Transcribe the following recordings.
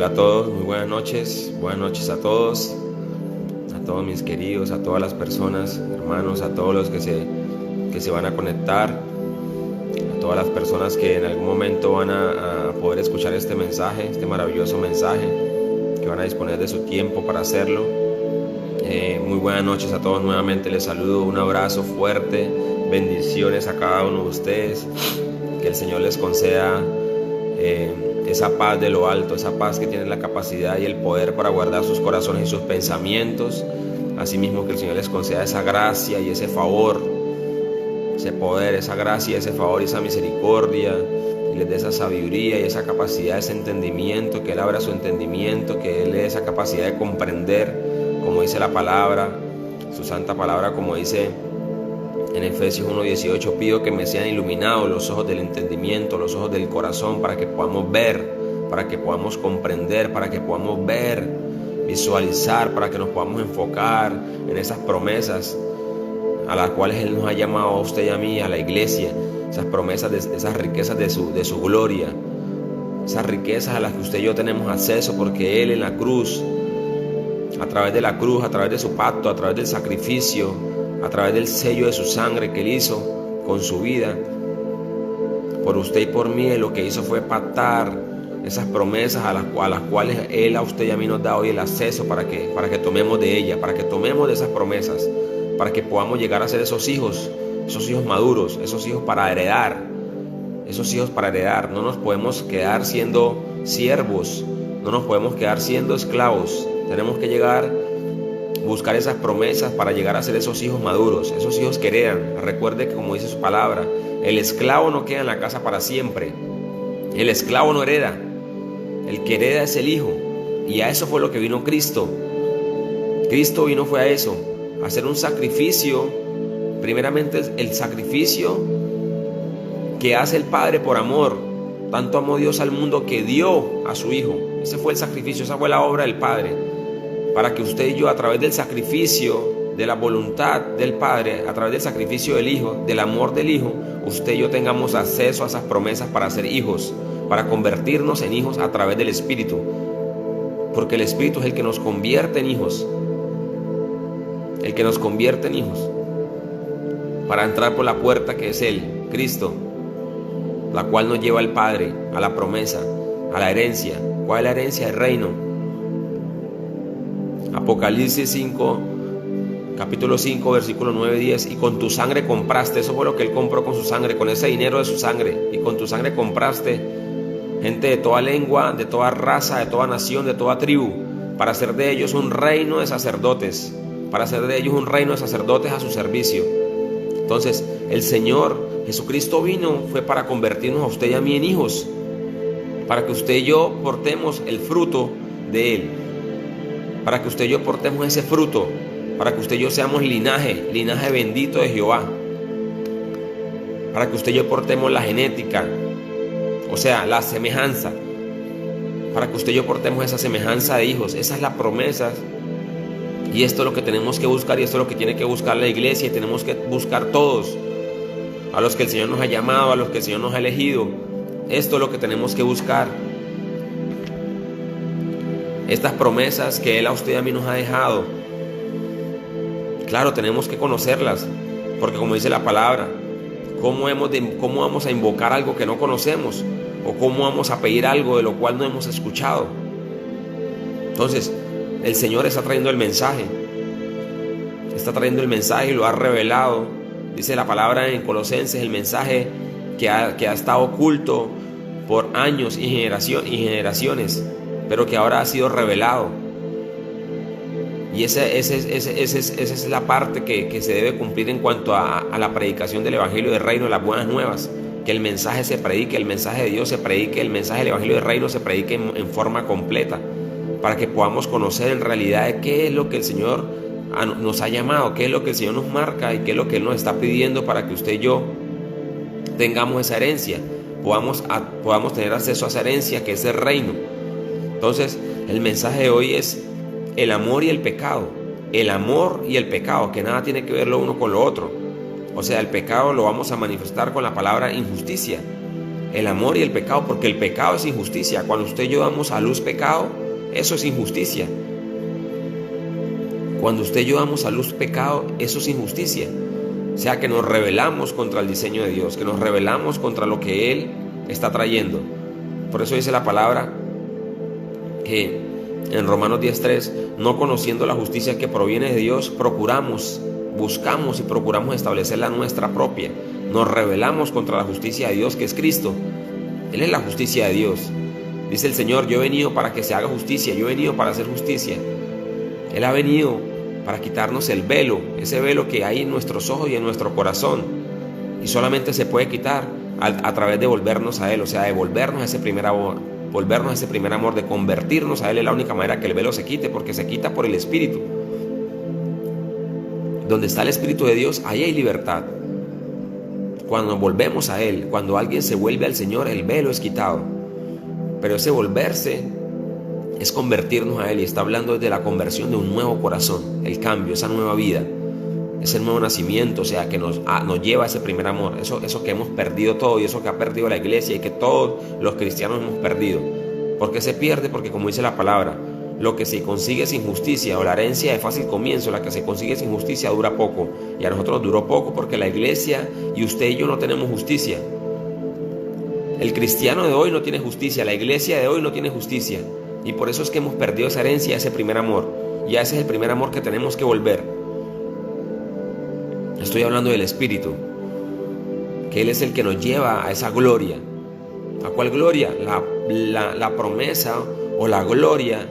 Hola a todos, muy buenas noches a todos mis queridos, a todas las personas, hermanos, a todos los que se van a conectar, a todas las personas que en algún momento van a poder escuchar este mensaje, este maravilloso mensaje, que van a disponer de su tiempo para hacerlo. Muy buenas noches a todos, nuevamente les saludo, un abrazo fuerte, bendiciones a cada uno de ustedes, que el Señor les conceda esa paz de lo alto, esa paz que tiene la capacidad y el poder para guardar sus corazones y sus pensamientos. Asimismo, que el Señor les conceda esa gracia y ese favor, ese poder, esa gracia, ese favor y esa misericordia, y les dé esa sabiduría y esa capacidad, ese entendimiento, que Él abra su entendimiento, que Él le dé esa capacidad de comprender, como dice la palabra, su santa palabra, como dice en Efesios 1:18, pido que me sean iluminados los ojos del entendimiento, los ojos del corazón, para que podamos ver, para que podamos comprender, para que podamos ver, visualizar, para que nos podamos enfocar en esas promesas a las cuales Él nos ha llamado a usted y a mí, a la iglesia, esas promesas, esas riquezas de su gloria, esas riquezas a las que usted y yo tenemos acceso, porque Él en la cruz, a través de la cruz, a través de su pacto, a través del sacrificio, a través del sello de su sangre que Él hizo con su vida por usted y por mí, lo que hizo fue pactar esas promesas a las cuales Él a usted y a mí nos da hoy el acceso para que tomemos de ellas, para que tomemos de esas promesas, para que podamos llegar a ser esos hijos maduros, esos hijos para heredar. No nos podemos quedar siendo siervos, no nos podemos quedar siendo esclavos. Tenemos que buscar esas promesas para llegar a ser esos hijos maduros, esos hijos que heredan. Recuerde que, como dice su palabra, el esclavo no queda en la casa para siempre. El esclavo no hereda. El que hereda es el hijo. Y a eso fue lo que vino Cristo. Cristo fue a eso, a hacer un sacrificio. Primeramente el sacrificio que hace el Padre por amor. Tanto amó Dios al mundo que dio a su Hijo. Ese fue el sacrificio, esa fue la obra del Padre, para que usted y yo, a través del sacrificio, de la voluntad del Padre, a través del sacrificio del Hijo, del amor del Hijo, usted y yo tengamos acceso a esas promesas para ser hijos, para convertirnos en hijos a través del Espíritu, porque el Espíritu es el que nos convierte en hijos, para entrar por la puerta que es Él, Cristo, la cual nos lleva al Padre, a la promesa, a la herencia. ¿Cuál es la herencia? El reino. Apocalipsis 5, capítulo 5, versículo 9-10, y con tu sangre compraste, eso fue lo que Él compró con su sangre, con ese dinero de su sangre, y con tu sangre compraste gente de toda lengua, de toda raza, de toda nación, de toda tribu, para hacer de ellos un reino de sacerdotes, a su servicio. Entonces, el Señor Jesucristo fue para convertirnos a usted y a mí en hijos, para que usted y yo portemos el fruto de Él, para que usted y yo portemos ese fruto, para que usted y yo seamos linaje bendito de Jehová, para que usted y yo portemos la genética, o sea, la semejanza, para que usted y yo portemos esa semejanza de hijos. Esa es la promesa, y esto es lo que tenemos que buscar, y esto es lo que tiene que buscar la iglesia, y tenemos que buscar todos, a los que el Señor nos ha llamado, a los que el Señor nos ha elegido. Esto es lo que tenemos que buscar. Estas promesas que Él a usted y a mí nos ha dejado, claro, tenemos que conocerlas, porque como dice la palabra, ¿cómo vamos a invocar algo que no conocemos? ¿O cómo vamos a pedir algo de lo cual no hemos escuchado? Entonces, el Señor está trayendo el mensaje, y lo ha revelado. Dice la palabra en Colosenses, el mensaje que ha estado oculto por años y generaciones, pero que ahora ha sido revelado. Y esa es la parte que se debe cumplir en cuanto a la predicación del Evangelio del Reino, de las buenas nuevas. Que el mensaje se predique, el mensaje de Dios se predique, el mensaje del Evangelio del Reino se predique en forma completa, para que podamos conocer en realidad qué es lo que el Señor nos ha llamado, qué es lo que el Señor nos marca y qué es lo que Él nos está pidiendo para que usted y yo tengamos esa herencia, podamos tener acceso a esa herencia que es el reino. Entonces, el mensaje de hoy es el amor y el pecado. El amor y el pecado, que nada tiene que ver lo uno con lo otro. O sea, el pecado lo vamos a manifestar con la palabra injusticia. el amor y el pecado, porque el pecado es injusticia. Cuando usted y yo damos a luz pecado, eso es injusticia. Cuando usted y yo damos a luz pecado, eso es injusticia. O sea, que nos rebelamos contra el diseño de Dios, que nos rebelamos contra lo que Él está trayendo. Por eso dice la palabra que en Romanos 10:3, no conociendo la justicia que proviene de Dios, buscamos y procuramos establecer la nuestra propia. Nos rebelamos contra la justicia de Dios, que es Cristo. Él es la justicia de Dios. Dice el Señor, yo he venido para que se haga justicia, yo he venido para hacer justicia. Él ha venido para quitarnos el velo, ese velo que hay en nuestros ojos y en nuestro corazón. Y solamente se puede quitar a través de volvernos a Él, o sea, de volvernos a ese primer amor, de convertirnos a Él. Es la única manera que el velo se quite, porque se quita por el Espíritu. Donde está el Espíritu de Dios, ahí hay libertad. Cuando nos volvemos a Él, cuando alguien se vuelve al Señor, el velo es quitado. Pero ese volverse es convertirnos a Él, y está hablando de la conversión de un nuevo corazón, el cambio, esa nueva vida, ese nuevo nacimiento, o sea, que nos lleva a ese primer amor, eso que hemos perdido todo, y eso que ha perdido la iglesia y que todos los cristianos hemos perdido. ¿Por qué se pierde? Porque, como dice la palabra, lo que se consigue sin justicia, o la herencia de fácil comienzo, la que se consigue sin justicia dura poco. Y a nosotros duró poco porque la iglesia y usted y yo no tenemos justicia. El cristiano de hoy no tiene justicia, la iglesia de hoy no tiene justicia. Y por eso es que hemos perdido esa herencia, ese primer amor. Y ese es el primer amor que tenemos que volver. Estoy hablando del Espíritu, que Él es el que nos lleva a esa gloria. ¿A cuál gloria? La promesa o la gloria.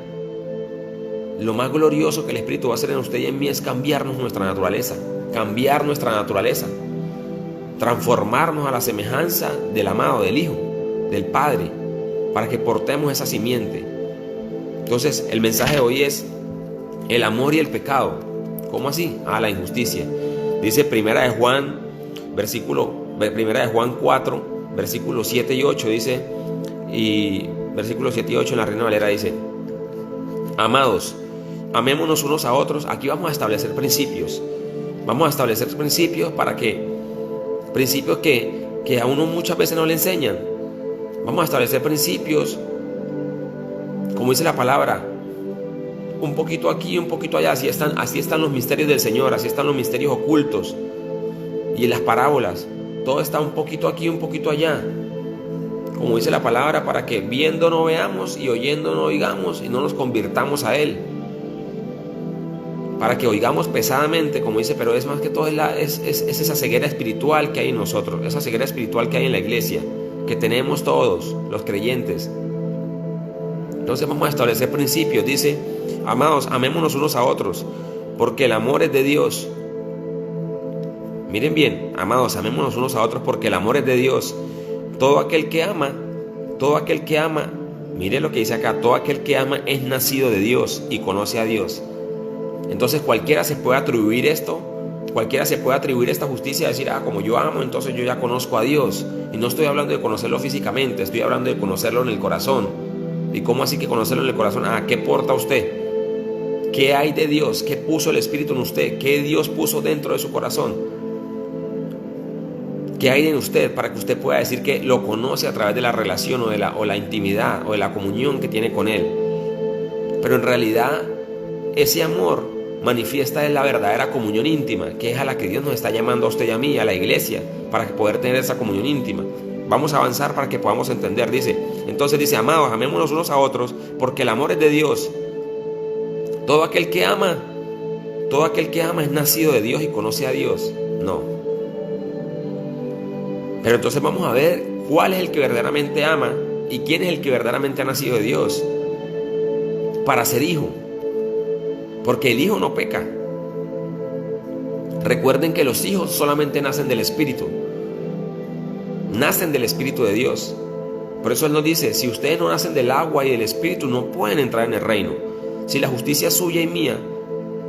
Lo más glorioso que el Espíritu va a hacer en usted y en mí es cambiarnos nuestra naturaleza. Cambiar nuestra naturaleza. Transformarnos a la semejanza del amado, del Hijo, del Padre, para que portemos esa simiente. Entonces, el mensaje de hoy es el amor y el pecado. ¿Cómo así? La injusticia. Dice Primera de Juan 4, versículos 7 y 8, dice, y versículos 7 y 8 en la Reina Valera dice: amados, amémonos unos a otros. Aquí vamos a establecer principios. Vamos a establecer principios principios que a uno muchas veces no le enseñan. Vamos a establecer principios, como dice la palabra, un poquito aquí, un poquito allá. Así están los misterios del Señor, así están los misterios ocultos. Y en las parábolas, todo está un poquito aquí, un poquito allá. Como dice la palabra, para que viendo no veamos y oyendo no oigamos y no nos convirtamos a Él. Para que oigamos pesadamente, como dice, pero es más que todo es esa ceguera espiritual que hay en nosotros, esa ceguera espiritual que hay en la iglesia, que tenemos todos los creyentes. Entonces vamos a establecer principios. Dice: amados, amémonos unos a otros, porque el amor es de Dios. Miren bien, amados, amémonos unos a otros, porque el amor es de Dios. Todo aquel que ama, mire lo que dice acá, todo aquel que ama es nacido de Dios y conoce a Dios. Entonces cualquiera se puede atribuir esto, cualquiera se puede atribuir esta justicia, decir, como yo amo, entonces yo ya conozco a Dios. Y no estoy hablando de conocerlo físicamente, estoy hablando de conocerlo en el corazón. ¿Y cómo así que conocerlo en el corazón? ¿Qué porta usted? ¿Qué hay de Dios? ¿Qué puso el Espíritu en usted? ¿Qué Dios puso dentro de su corazón? ¿Qué hay en usted para que usted pueda decir que lo conoce a través de la relación o la intimidad o de la comunión que tiene con Él? Pero en realidad ese amor manifiesta en la verdadera comunión íntima, que es a la que Dios nos está llamando a usted y a mí, a la iglesia, para poder tener esa comunión íntima. Vamos a avanzar para que podamos entender. Entonces dice: amados, amémonos unos a otros, porque el amor es de Dios. Todo aquel que ama es nacido de Dios y conoce a Dios. No. Pero entonces vamos a ver cuál es el que verdaderamente ama y quién es el que verdaderamente ha nacido de Dios para ser hijo. Porque el hijo no peca. Recuerden que los hijos solamente nacen del Espíritu. Nacen del Espíritu de Dios. Por eso Él nos dice: si ustedes no nacen del agua y del Espíritu, no pueden entrar en el reino. Si la justicia suya y mía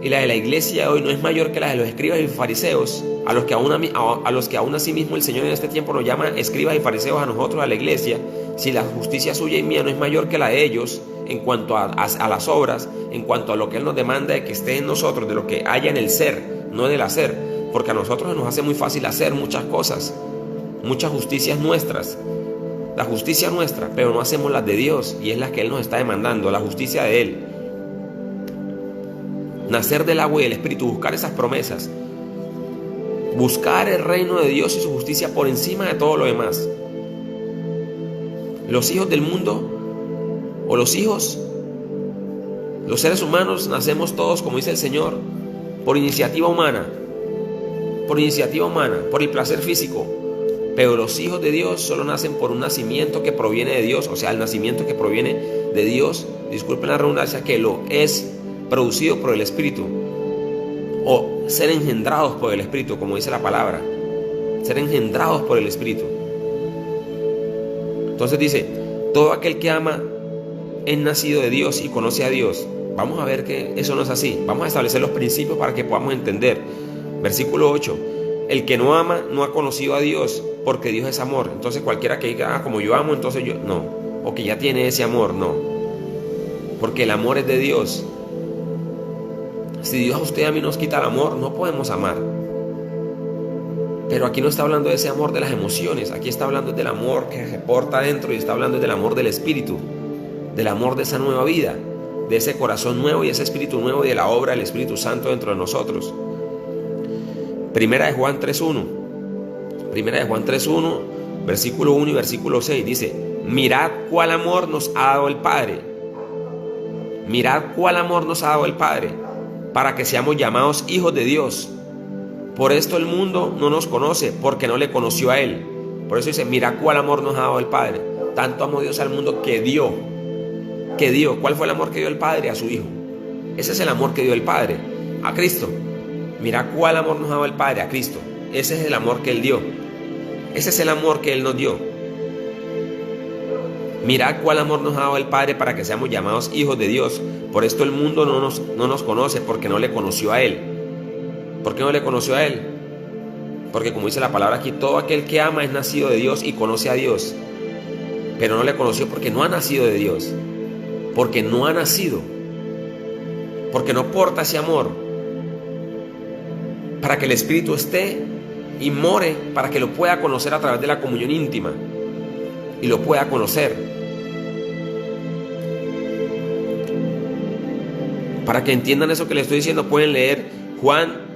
y la de la iglesia hoy no es mayor que la de los escribas y fariseos, a los que aún así mismo el Señor en este tiempo nos llama escribas y fariseos a nosotros, a la iglesia, si la justicia suya y mía no es mayor que la de ellos en cuanto a las obras, en cuanto a lo que Él nos demanda de que esté en nosotros, de lo que haya en el ser, no en el hacer, porque a nosotros nos hace muy fácil hacer muchas cosas, muchas justicias nuestras, la justicia nuestra, pero no hacemos las de Dios, y es la que Él nos está demandando, la justicia de Él. Nacer del agua y del Espíritu, buscar esas promesas, buscar el reino de Dios y su justicia por encima de todo lo demás. Los hijos del mundo, o los seres humanos, nacemos todos, como dice el Señor, por iniciativa humana, por el placer físico. Pero los hijos de Dios solo nacen por un nacimiento que proviene de Dios, o sea, el nacimiento que proviene de Dios, disculpen la redundancia, que lo es producido por el Espíritu, o ser engendrados por el Espíritu, como dice la palabra, ser engendrados por el Espíritu. Entonces dice, todo aquel que ama es nacido de Dios y conoce a Dios. Vamos a ver que eso no es así. Vamos a establecer los principios para que podamos entender. Versículo 8. El que no ama no ha conocido a Dios, porque Dios es amor. Entonces cualquiera que diga, como yo amo, entonces yo no. O que ya tiene ese amor, no. Porque el amor es de Dios. Si Dios a usted y a mí nos quita el amor, no podemos amar. Pero aquí no está hablando de ese amor de las emociones. Aquí está hablando del amor que se porta dentro, y está hablando del amor del Espíritu, del amor de esa nueva vida, de ese corazón nuevo y ese espíritu nuevo, y de la obra del Espíritu Santo dentro de nosotros. Primera de Juan 3.1, versículo 1 y versículo 6 dice: mirad cuál amor nos ha dado el Padre. Mirad cuál amor nos ha dado el Padre, para que seamos llamados hijos de Dios. Por esto el mundo no nos conoce, porque no le conoció a Él. Por eso dice, mirad cuál amor nos ha dado el Padre. Tanto amó Dios al mundo que dio. ¿Cuál fue el amor que dio el Padre? A su Hijo. Ese es el amor que dio el Padre, a Cristo. Mira cuál amor nos ha dado el Padre, a Cristo. Ese es el amor que Él dio. Ese es el amor que Él nos dio. Mirad cuál amor nos ha dado el Padre, para que seamos llamados hijos de Dios. Por esto el mundo no nos conoce, porque no le conoció a Él. ¿Por qué no le conoció a Él? Porque, como dice la palabra aquí, todo aquel que ama es nacido de Dios y conoce a Dios. Pero no le conoció porque no ha nacido de Dios. Porque no ha nacido. Porque no porta ese amor. Para que el Espíritu esté y more, para que lo pueda conocer a través de la comunión íntima. Y lo pueda conocer. Para que entiendan eso que les estoy diciendo, pueden leer Juan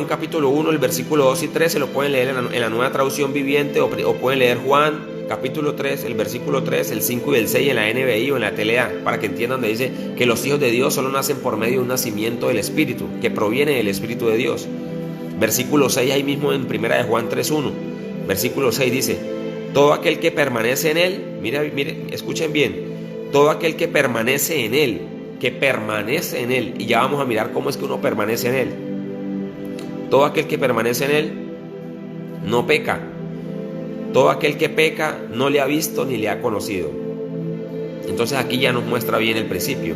capítulo 1, el versículo 2 y 3, se lo pueden leer en la nueva traducción viviente, o pueden leer Juan capítulo 3, el versículo 3, el 5 y el 6 en la NBI o en la TLA, para que entiendan donde dice que los hijos de Dios solo nacen por medio de un nacimiento del Espíritu, que proviene del Espíritu de Dios. Versículo 6 ahí mismo en primera de Juan 3.1, versículo 6 dice: todo aquel que permanece en Él, mire, escuchen bien, todo aquel que permanece en Él, y ya vamos a mirar cómo es que uno permanece en Él. Todo aquel que permanece en Él no peca. Todo aquel que peca no le ha visto ni le ha conocido. Entonces aquí ya nos muestra bien el principio.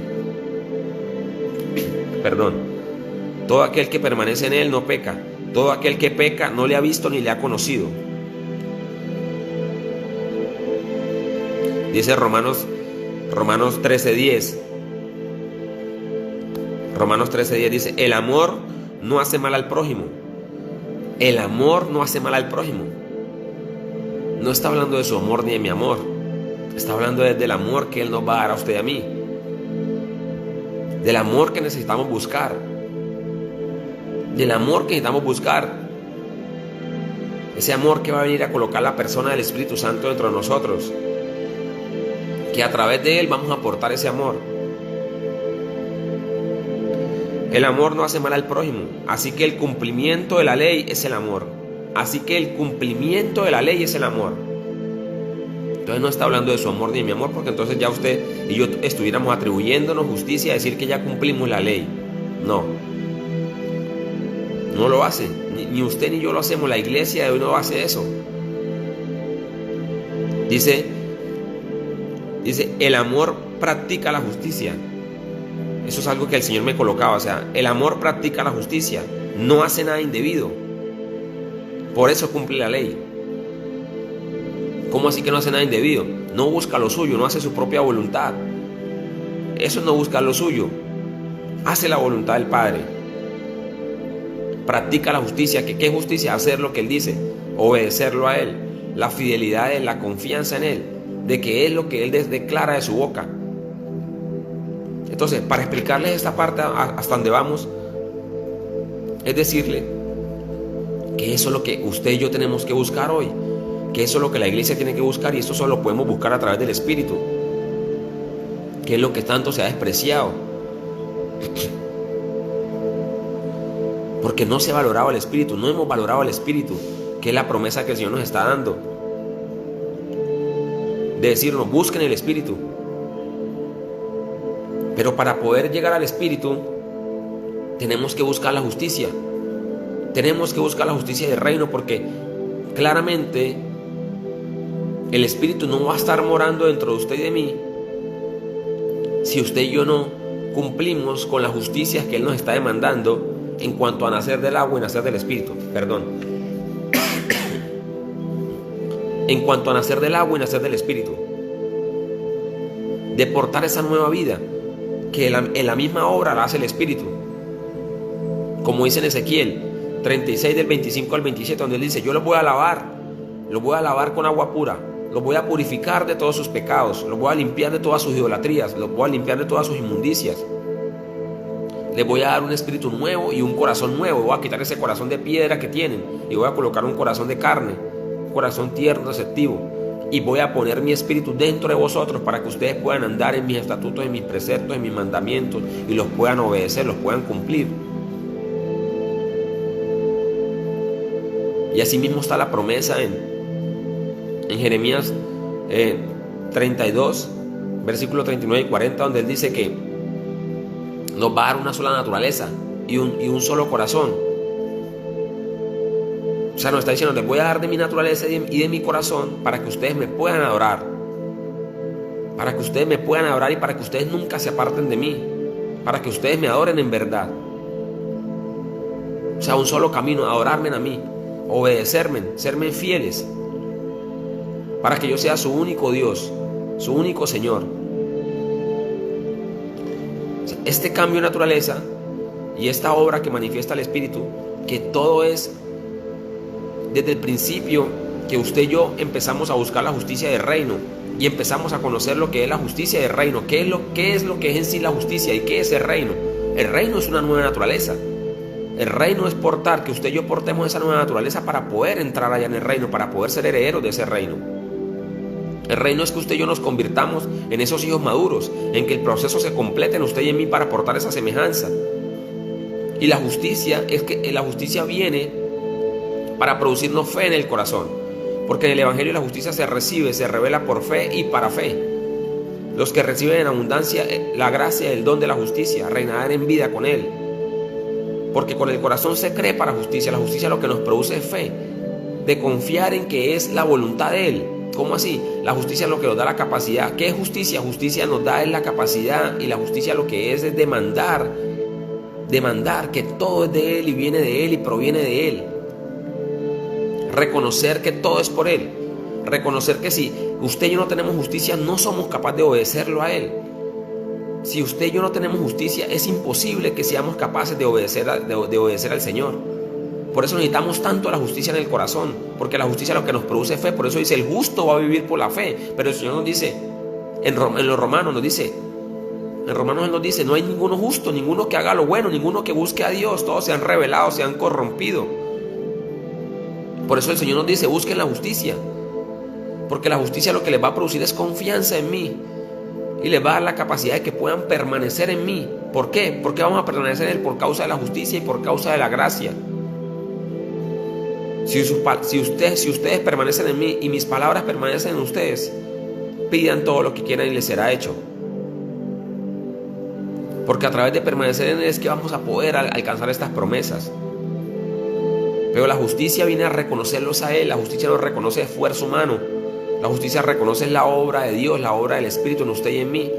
Todo aquel que permanece en Él no peca. Todo aquel que peca no le ha visto ni le ha conocido. Dice Romanos 13:10. Romanos 13:10 dice: el amor no hace mal al prójimo. El amor no hace mal al prójimo. No está hablando de su amor ni de mi amor. Está hablando del amor que Él nos va a dar a usted y a mí. Del amor que necesitamos buscar. Del amor que necesitamos buscar. Ese amor que va a venir a colocar la persona del Espíritu Santo dentro de nosotros. Que a través de Él vamos a aportar ese amor. El amor no hace mal al prójimo. Así que el cumplimiento de la ley es el amor. Entonces no está hablando de su amor ni de mi amor, porque entonces ya usted y yo estuviéramos atribuyéndonos justicia a decir que ya cumplimos la ley. No lo hace. Ni usted ni yo lo hacemos. La iglesia de hoy no hace eso. Dice, el amor practica la justicia. Eso es algo que el Señor me colocaba. O sea, el amor practica la justicia. No hace nada indebido. Por eso cumple la ley. ¿Cómo así que no hace nada indebido? No busca lo suyo, no hace su propia voluntad. Eso es no buscar lo suyo. Hace la voluntad del Padre. Practica la justicia. ¿Qué justicia? Hacer lo que Él dice. Obedecerlo a Él. la fidelidad de Él, la confianza en Él, de que es lo que Él declara de su boca. Entonces, para explicarles esta parte hasta donde vamos, es decirle que eso es lo que usted y yo tenemos que buscar hoy, que eso es lo que la iglesia tiene que buscar, y esto solo lo podemos buscar a través del Espíritu, que es lo que tanto se ha despreciado, porque no se ha valorado el Espíritu, no hemos valorado el Espíritu, que es la promesa que el Señor nos está dando, de decirnos, busquen el Espíritu. Pero para poder llegar al Espíritu, tenemos que buscar la justicia. Tenemos que buscar la justicia del reino, porque claramente el Espíritu no va a estar morando dentro de usted y de mí si usted y yo no cumplimos con las justicias que Él nos está demandando en cuanto a nacer del agua y nacer del Espíritu. En cuanto a nacer del agua y nacer del Espíritu, de portar esa nueva vida que en la misma obra la hace el Espíritu, como dice en Ezequiel 36 del 25 al 27, donde Él dice: yo los voy a lavar con agua pura, los voy a purificar de todos sus pecados, los voy a limpiar de todas sus idolatrías, los voy a limpiar de todas sus inmundicias, les voy a dar un espíritu nuevo y un corazón nuevo, voy a quitar ese corazón de piedra que tienen y voy a colocar un corazón de carne, un corazón tierno, receptivo, y voy a poner mi espíritu dentro de vosotros para que ustedes puedan andar en mis estatutos, en mis preceptos, en mis mandamientos, y los puedan obedecer, los puedan cumplir. Y así mismo está la promesa en Jeremías 32, versículos 39 y 40, donde Él dice que nos va a dar una sola naturaleza y un solo corazón. O sea, nos está diciendo: les voy a dar de mi naturaleza y de mi corazón para que ustedes me puedan adorar. Para que ustedes me puedan adorar y para que ustedes nunca se aparten de mí. Para que ustedes me adoren en verdad. O sea, un solo camino: adorarme a mí, obedecerme, serme fieles, para que yo sea su único Dios, su único Señor. Este cambio de naturaleza y esta obra que manifiesta el Espíritu, que todo es desde el principio que usted y yo empezamos a buscar la justicia del reino y empezamos a conocer lo que es la justicia del reino, qué es lo que es en sí la justicia y qué es el reino. El reino es una nueva naturaleza. El reino es portar, que usted y yo portemos esa nueva naturaleza para poder entrar allá en el reino, para poder ser herederos de ese reino. El reino es que usted y yo nos convirtamos en esos hijos maduros, en que el proceso se complete en usted y en mí para portar esa semejanza. Y la justicia es que la justicia viene para producirnos fe en el corazón, porque en el Evangelio la justicia se recibe, se revela por fe y para fe. Los que reciben en abundancia la gracia y el don de la justicia reinarán en vida con Él, porque con el corazón se cree para justicia. La justicia lo que nos produce es fe, de confiar en que es la voluntad de Él. ¿Cómo así? La justicia es lo que nos da la capacidad. ¿Qué es justicia? Justicia nos da la capacidad, y la justicia lo que es demandar que todo es de Él y viene de Él y proviene de Él. Reconocer que todo es por Él. Reconocer que si usted y yo no tenemos justicia, no somos capaces de obedecerlo a Él. Si usted y yo no tenemos justicia, es imposible que seamos capaces de obedecer al Señor. Por eso necesitamos tanto la justicia en el corazón, porque la justicia es lo que nos produce fe. Por eso dice: el justo va a vivir por la fe. Pero el Señor nos dice, en los Romanos nos dice, Él nos dice: no hay ninguno justo, ninguno que haga lo bueno, ninguno que busque a Dios. Todos se han rebelado, se han corrompido. Por eso el Señor nos dice: busquen la justicia, porque la justicia lo que les va a producir es confianza en mí, y les va a dar la capacidad de que puedan permanecer en mí. ¿Por qué? Porque vamos a permanecer en Él por causa de la justicia y por causa de la gracia. Si ustedes permanecen en mí y mis palabras permanecen en ustedes, pidan todo lo que quieran y les será hecho. Porque a través de permanecer en Él es que vamos a poder alcanzar estas promesas. Pero la justicia viene a reconocerlos a Él. La justicia no reconoce esfuerzo humano. La justicia reconoce la obra de Dios, la obra del Espíritu en usted y en mí.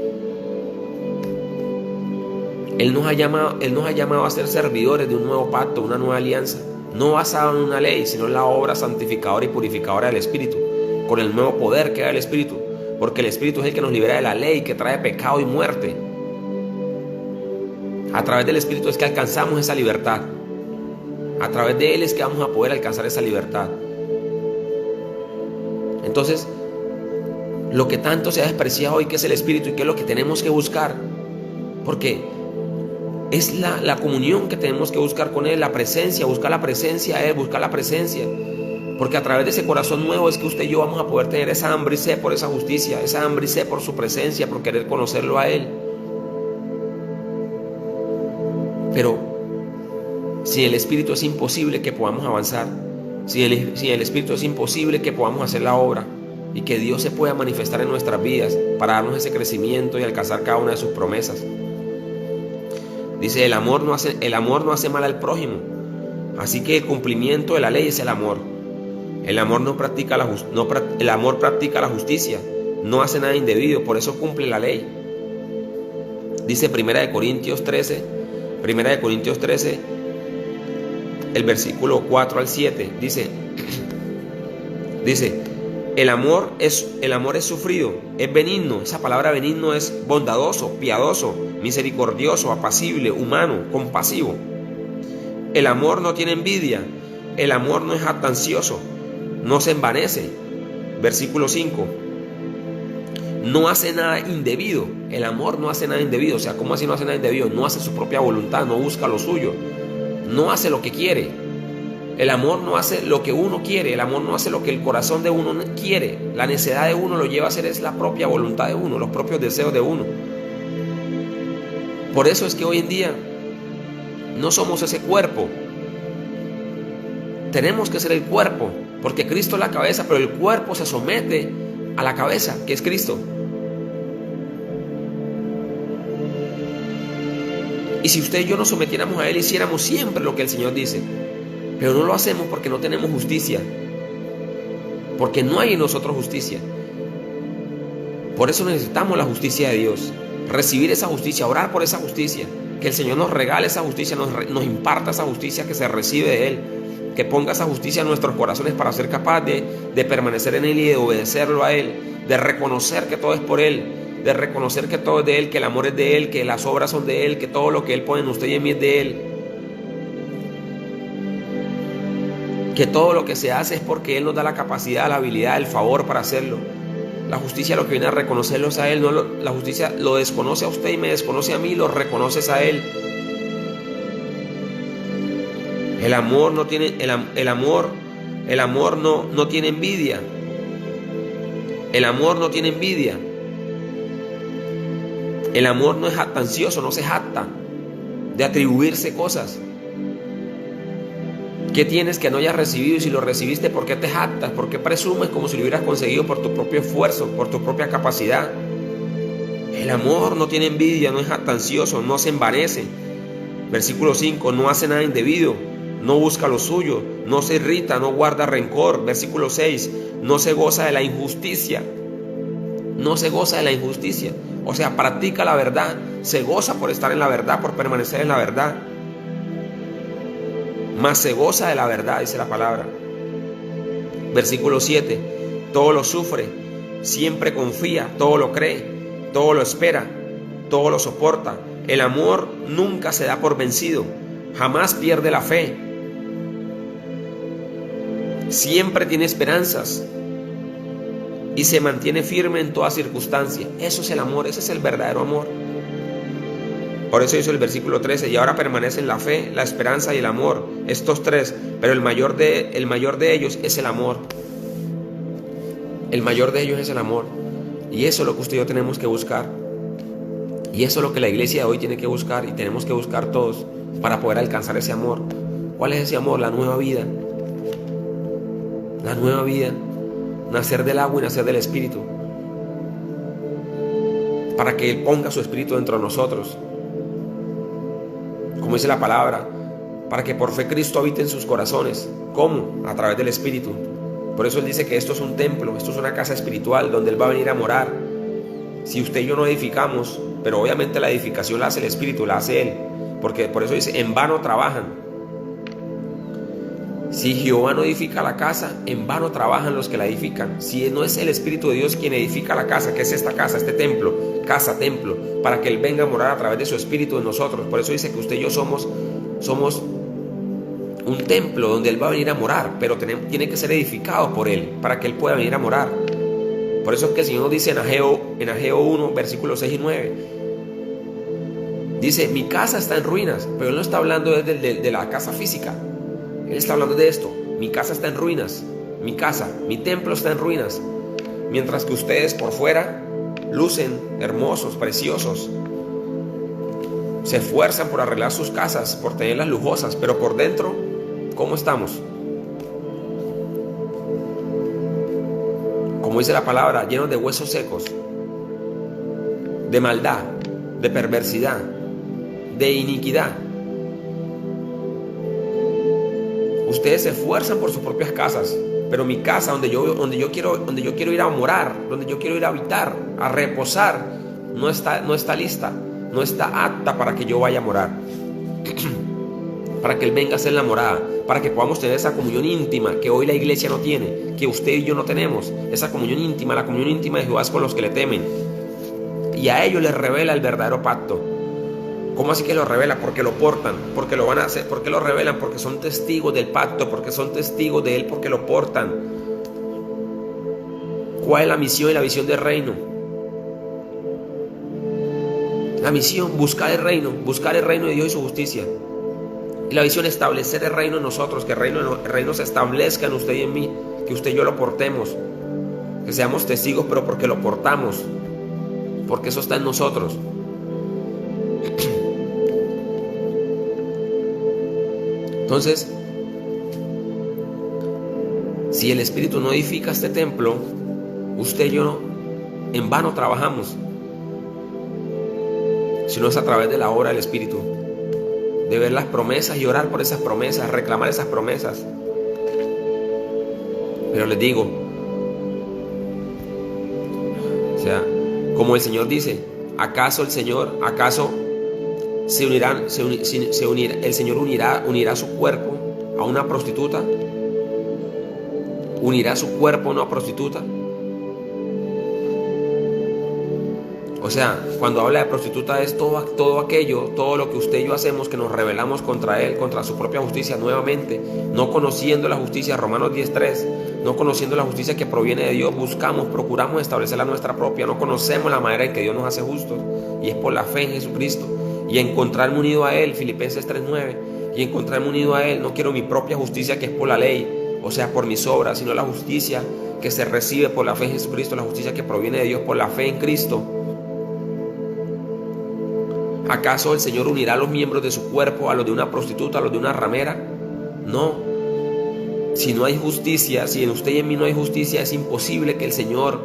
Él nos ha llamado a ser servidores de un nuevo pacto, una nueva alianza, no basado en una ley, sino en la obra santificadora y purificadora del Espíritu, con el nuevo poder que da el Espíritu, porque el Espíritu es el que nos libera de la ley, que trae pecado y muerte. A través del Espíritu es que alcanzamos esa libertad. A través de Él es que vamos a poder alcanzar esa libertad. Entonces, lo que tanto se ha despreciado hoy, que es el Espíritu, y que es lo que tenemos que buscar, porque es la comunión que tenemos que buscar con Él, la presencia, buscar la presencia a Él, buscar la presencia, porque a través de ese corazón nuevo es que usted y yo vamos a poder tener esa hambre y sed por esa justicia, esa hambre y sed por su presencia, por querer conocerlo a Él. Pero sin el Espíritu es imposible que podamos avanzar, sin el Espíritu es imposible que podamos hacer la obra y que Dios se pueda manifestar en nuestras vidas para darnos ese crecimiento y alcanzar cada una de sus promesas. Dice, el amor no hace mal al prójimo, así que el cumplimiento de la ley es el amor. El amor practica la justicia, no hace nada indebido, por eso cumple la ley. Dice 1 Corintios 13, el versículo 4 al 7, dice, el amor es sufrido, es benigno. Esa palabra benigno es bondadoso, piadoso, misericordioso, apacible, humano, compasivo. El amor no tiene envidia, el amor no es jactancioso, no se envanece. Versículo 5, no hace nada indebido. El amor no hace nada indebido. O sea, ¿cómo así no hace nada indebido? No hace su propia voluntad, no busca lo suyo, no hace lo que quiere. El amor no hace lo que uno quiere, el amor no hace lo que el corazón de uno quiere. La necedad de uno lo lleva a hacer es la propia voluntad de uno, los propios deseos de uno. Por eso es que hoy en día no somos ese cuerpo. Tenemos que ser el cuerpo, porque Cristo es la cabeza, pero el cuerpo se somete a la cabeza, que es Cristo. Y si usted y yo nos sometiéramos a Él, hiciéramos siempre lo que el Señor dice, pero no lo hacemos porque no tenemos justicia, porque no hay en nosotros justicia. Por eso necesitamos la justicia de Dios, recibir esa justicia, orar por esa justicia, que el Señor nos regale esa justicia, nos imparta esa justicia que se recibe de Él, que ponga esa justicia en nuestros corazones para ser capaz de permanecer en Él y de obedecerlo a Él, de reconocer que todo es por Él, de reconocer que todo es de Él, que el amor es de Él, que las obras son de Él, que todo lo que Él pone en usted y en mí es de Él, que todo lo que se hace es porque Él nos da la capacidad, la habilidad, el favor para hacerlo. La justicia lo que viene a reconocerlos a Él, la justicia lo desconoce a usted y me desconoce a mí, lo reconoces a Él. El amor no tiene envidia. El amor no tiene envidia. El amor no es jactancioso, no se jacta de atribuirse cosas. ¿Qué tienes que no hayas recibido? Y si lo recibiste, ¿por qué te jactas? ¿Por qué presumes como si lo hubieras conseguido por tu propio esfuerzo, por tu propia capacidad? El amor no tiene envidia, no es jactancioso, no se envanece. Versículo 5, no hace nada indebido, no busca lo suyo, no se irrita, no guarda rencor. Versículo 6, no se goza de la injusticia. No se goza de la injusticia. O sea, practica la verdad, se goza por estar en la verdad, por permanecer en la verdad. Mas se goza de la verdad, dice la palabra. Versículo 7, todo lo sufre, siempre confía, todo lo cree, todo lo espera, todo lo soporta. El amor nunca se da por vencido, jamás pierde la fe. Siempre tiene esperanzas y se mantiene firme en toda circunstancia. Eso es el amor, ese es el verdadero amor. Por eso hizo el versículo 13, y ahora permanecen la fe, la esperanza y el amor, estos tres, pero el mayor de ellos es el amor. El mayor de ellos es el amor. Y eso es lo que usted y yo tenemos que buscar. Y eso es lo que la iglesia de hoy tiene que buscar, y tenemos que buscar todos para poder alcanzar ese amor. ¿Cuál es ese amor? La nueva vida. La nueva vida. Nacer del agua y nacer del Espíritu. Para que Él ponga su Espíritu dentro de nosotros. Como dice la palabra, para que por fe Cristo habite en sus corazones. ¿Cómo? A través del Espíritu. Por eso Él dice que esto es un templo, esto es una casa espiritual donde Él va a venir a morar. Si usted y yo no edificamos, pero obviamente la edificación la hace el Espíritu, la hace Él, porque por eso dice, en vano trabajan. Si Jehová no edifica la casa, en vano trabajan los que la edifican. Si no es el Espíritu de Dios quien edifica la casa, que es esta casa, este templo, casa, templo, para que Él venga a morar a través de su Espíritu en nosotros. Por eso dice que usted y yo somos un templo donde Él va a venir a morar, pero tiene que ser edificado por Él para que Él pueda venir a morar. Por eso es que el Señor nos dice en Ageo 1, versículos 6 y 9, dice: mi casa está en ruinas. Pero Él no está hablando de la casa física. Él está hablando de esto: mi casa está en ruinas. Mi casa, mi templo está en ruinas. Mientras que ustedes por fuera lucen hermosos, preciosos, se esfuerzan por arreglar sus casas, por tenerlas lujosas, pero por dentro, ¿cómo estamos? Como dice la palabra, llenos de huesos secos, de maldad, de perversidad, de iniquidad. Ustedes se esfuerzan por sus propias casas, pero mi casa, donde yo quiero ir a morar, donde yo quiero ir a habitar, a reposar, no está lista, no está apta para que yo vaya a morar. Para que Él venga a ser la morada, para que podamos tener esa comunión íntima que hoy la iglesia no tiene, que usted y yo no tenemos. Esa comunión íntima, la comunión íntima de Jehová es con los que le temen, y a ellos les revela el verdadero pacto. ¿Cómo así que lo revela? Porque lo portan, porque lo van a hacer. ¿Por qué lo revelan? Porque son testigos del pacto, porque son testigos de Él, porque lo portan. ¿Cuál es la misión y la visión del reino? La misión: buscar el reino de Dios y su justicia. Y la visión: establecer el reino en nosotros, que el reino se establezca en usted y en mí, que usted y yo lo portemos, que seamos testigos, pero porque lo portamos, porque eso está en nosotros. Entonces, si el Espíritu no edifica este templo, usted y yo en vano trabajamos, sino es a través de la obra del Espíritu, de ver las promesas y orar por esas promesas, reclamar esas promesas. Pero les digo, o sea, como el Señor dice, ¿acaso el Señor el Señor unirá su cuerpo a una prostituta? ¿Unirá su cuerpo a una prostituta? O sea, cuando habla de prostituta es todo aquello, todo lo que usted y yo hacemos, que nos rebelamos contra Él, contra su propia justicia nuevamente, no conociendo la justicia, Romanos 10:3, no conociendo la justicia que proviene de Dios, procuramos establecer la nuestra propia, no conocemos la manera en que Dios nos hace justos, y es por la fe en Jesucristo, y encontrarme unido a Él, Filipenses 3:9, y encontrarme unido a Él. No quiero mi propia justicia, que es por la ley, o sea, por mis obras, sino la justicia que se recibe por la fe en Jesucristo, la justicia que proviene de Dios por la fe en Cristo. ¿Acaso el Señor unirá los miembros de su cuerpo a los de una prostituta, a los de una ramera? No. Si no hay justicia, si en usted y en mí no hay justicia, es imposible que el Señor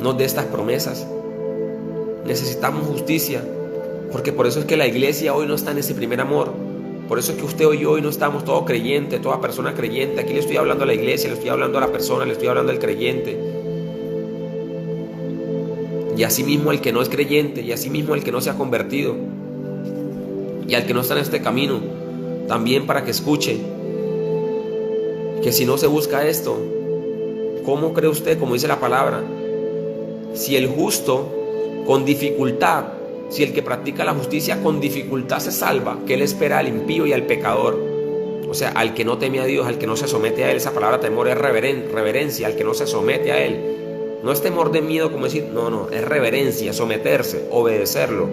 nos dé estas promesas. Necesitamos justicia, porque por eso es que la iglesia hoy no está en ese primer amor. Por eso es que usted y yo hoy no estamos todo creyente, toda persona creyente. Aquí le estoy hablando a la iglesia, le estoy hablando a la persona, le estoy hablando al creyente. Y así mismo al que no es creyente, y así mismo al que no se ha convertido, y al que no está en este camino, también, para que escuche que si no se busca esto, ¿cómo cree usted, como dice la palabra, si el justo con dificultad, si el que practica la justicia con dificultad se salva, qué le espera al impío y al pecador? O sea, al que no teme a Dios, al que no se somete a Él. Esa palabra temor es reverencia, al que no se somete a Él. No es temor de miedo, como decir, no, es reverencia, someterse, obedecerlo.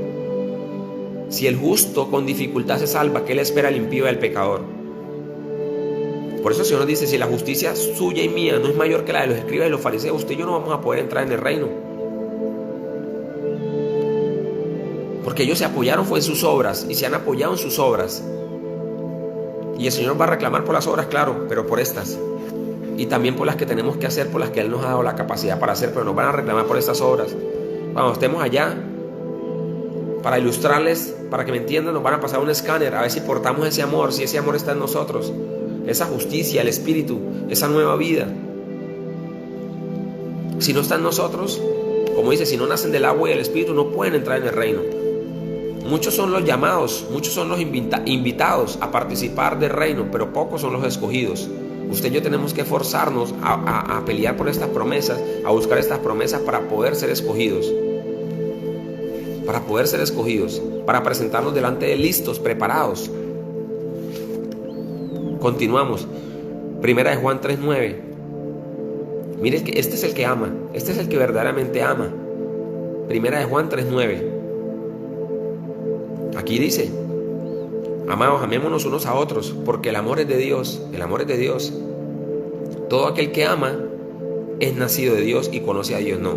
Si el justo con dificultad se salva, ¿qué le espera al impío y al pecador? Por eso el Señor nos dice: si la justicia suya y mía no es mayor que la de los escribas y los fariseos, usted y yo no vamos a poder entrar en el reino. Porque ellos se apoyaron fue en sus obras, y se han apoyado en sus obras. Y el Señor va a reclamar por las obras, claro, pero por estas. Y también por las que tenemos que hacer, por las que Él nos ha dado la capacidad para hacer, pero nos van a reclamar por estas obras. Cuando estemos allá, para ilustrarles, para que me entiendan, nos van a pasar un escáner a ver si portamos ese amor, si ese amor está en nosotros, esa justicia, el Espíritu, esa nueva vida. Si no está en nosotros, como dice, si no nacen del agua y del Espíritu, no pueden entrar en el reino. Muchos son los llamados, muchos son los invitados a participar del reino, pero pocos son los escogidos. Usted y yo tenemos que esforzarnos a pelear por estas promesas, a buscar estas promesas para poder ser escogidos. Para presentarnos delante de listos, preparados. Continuamos. Primera de Juan 3:9. Mire que este es el que ama. Este es el que verdaderamente ama. Primera de Juan 3:9. Aquí dice: amados, amémonos unos a otros, porque el amor es de Dios. El amor es de Dios. Todo aquel que ama es nacido de Dios y conoce a Dios. No,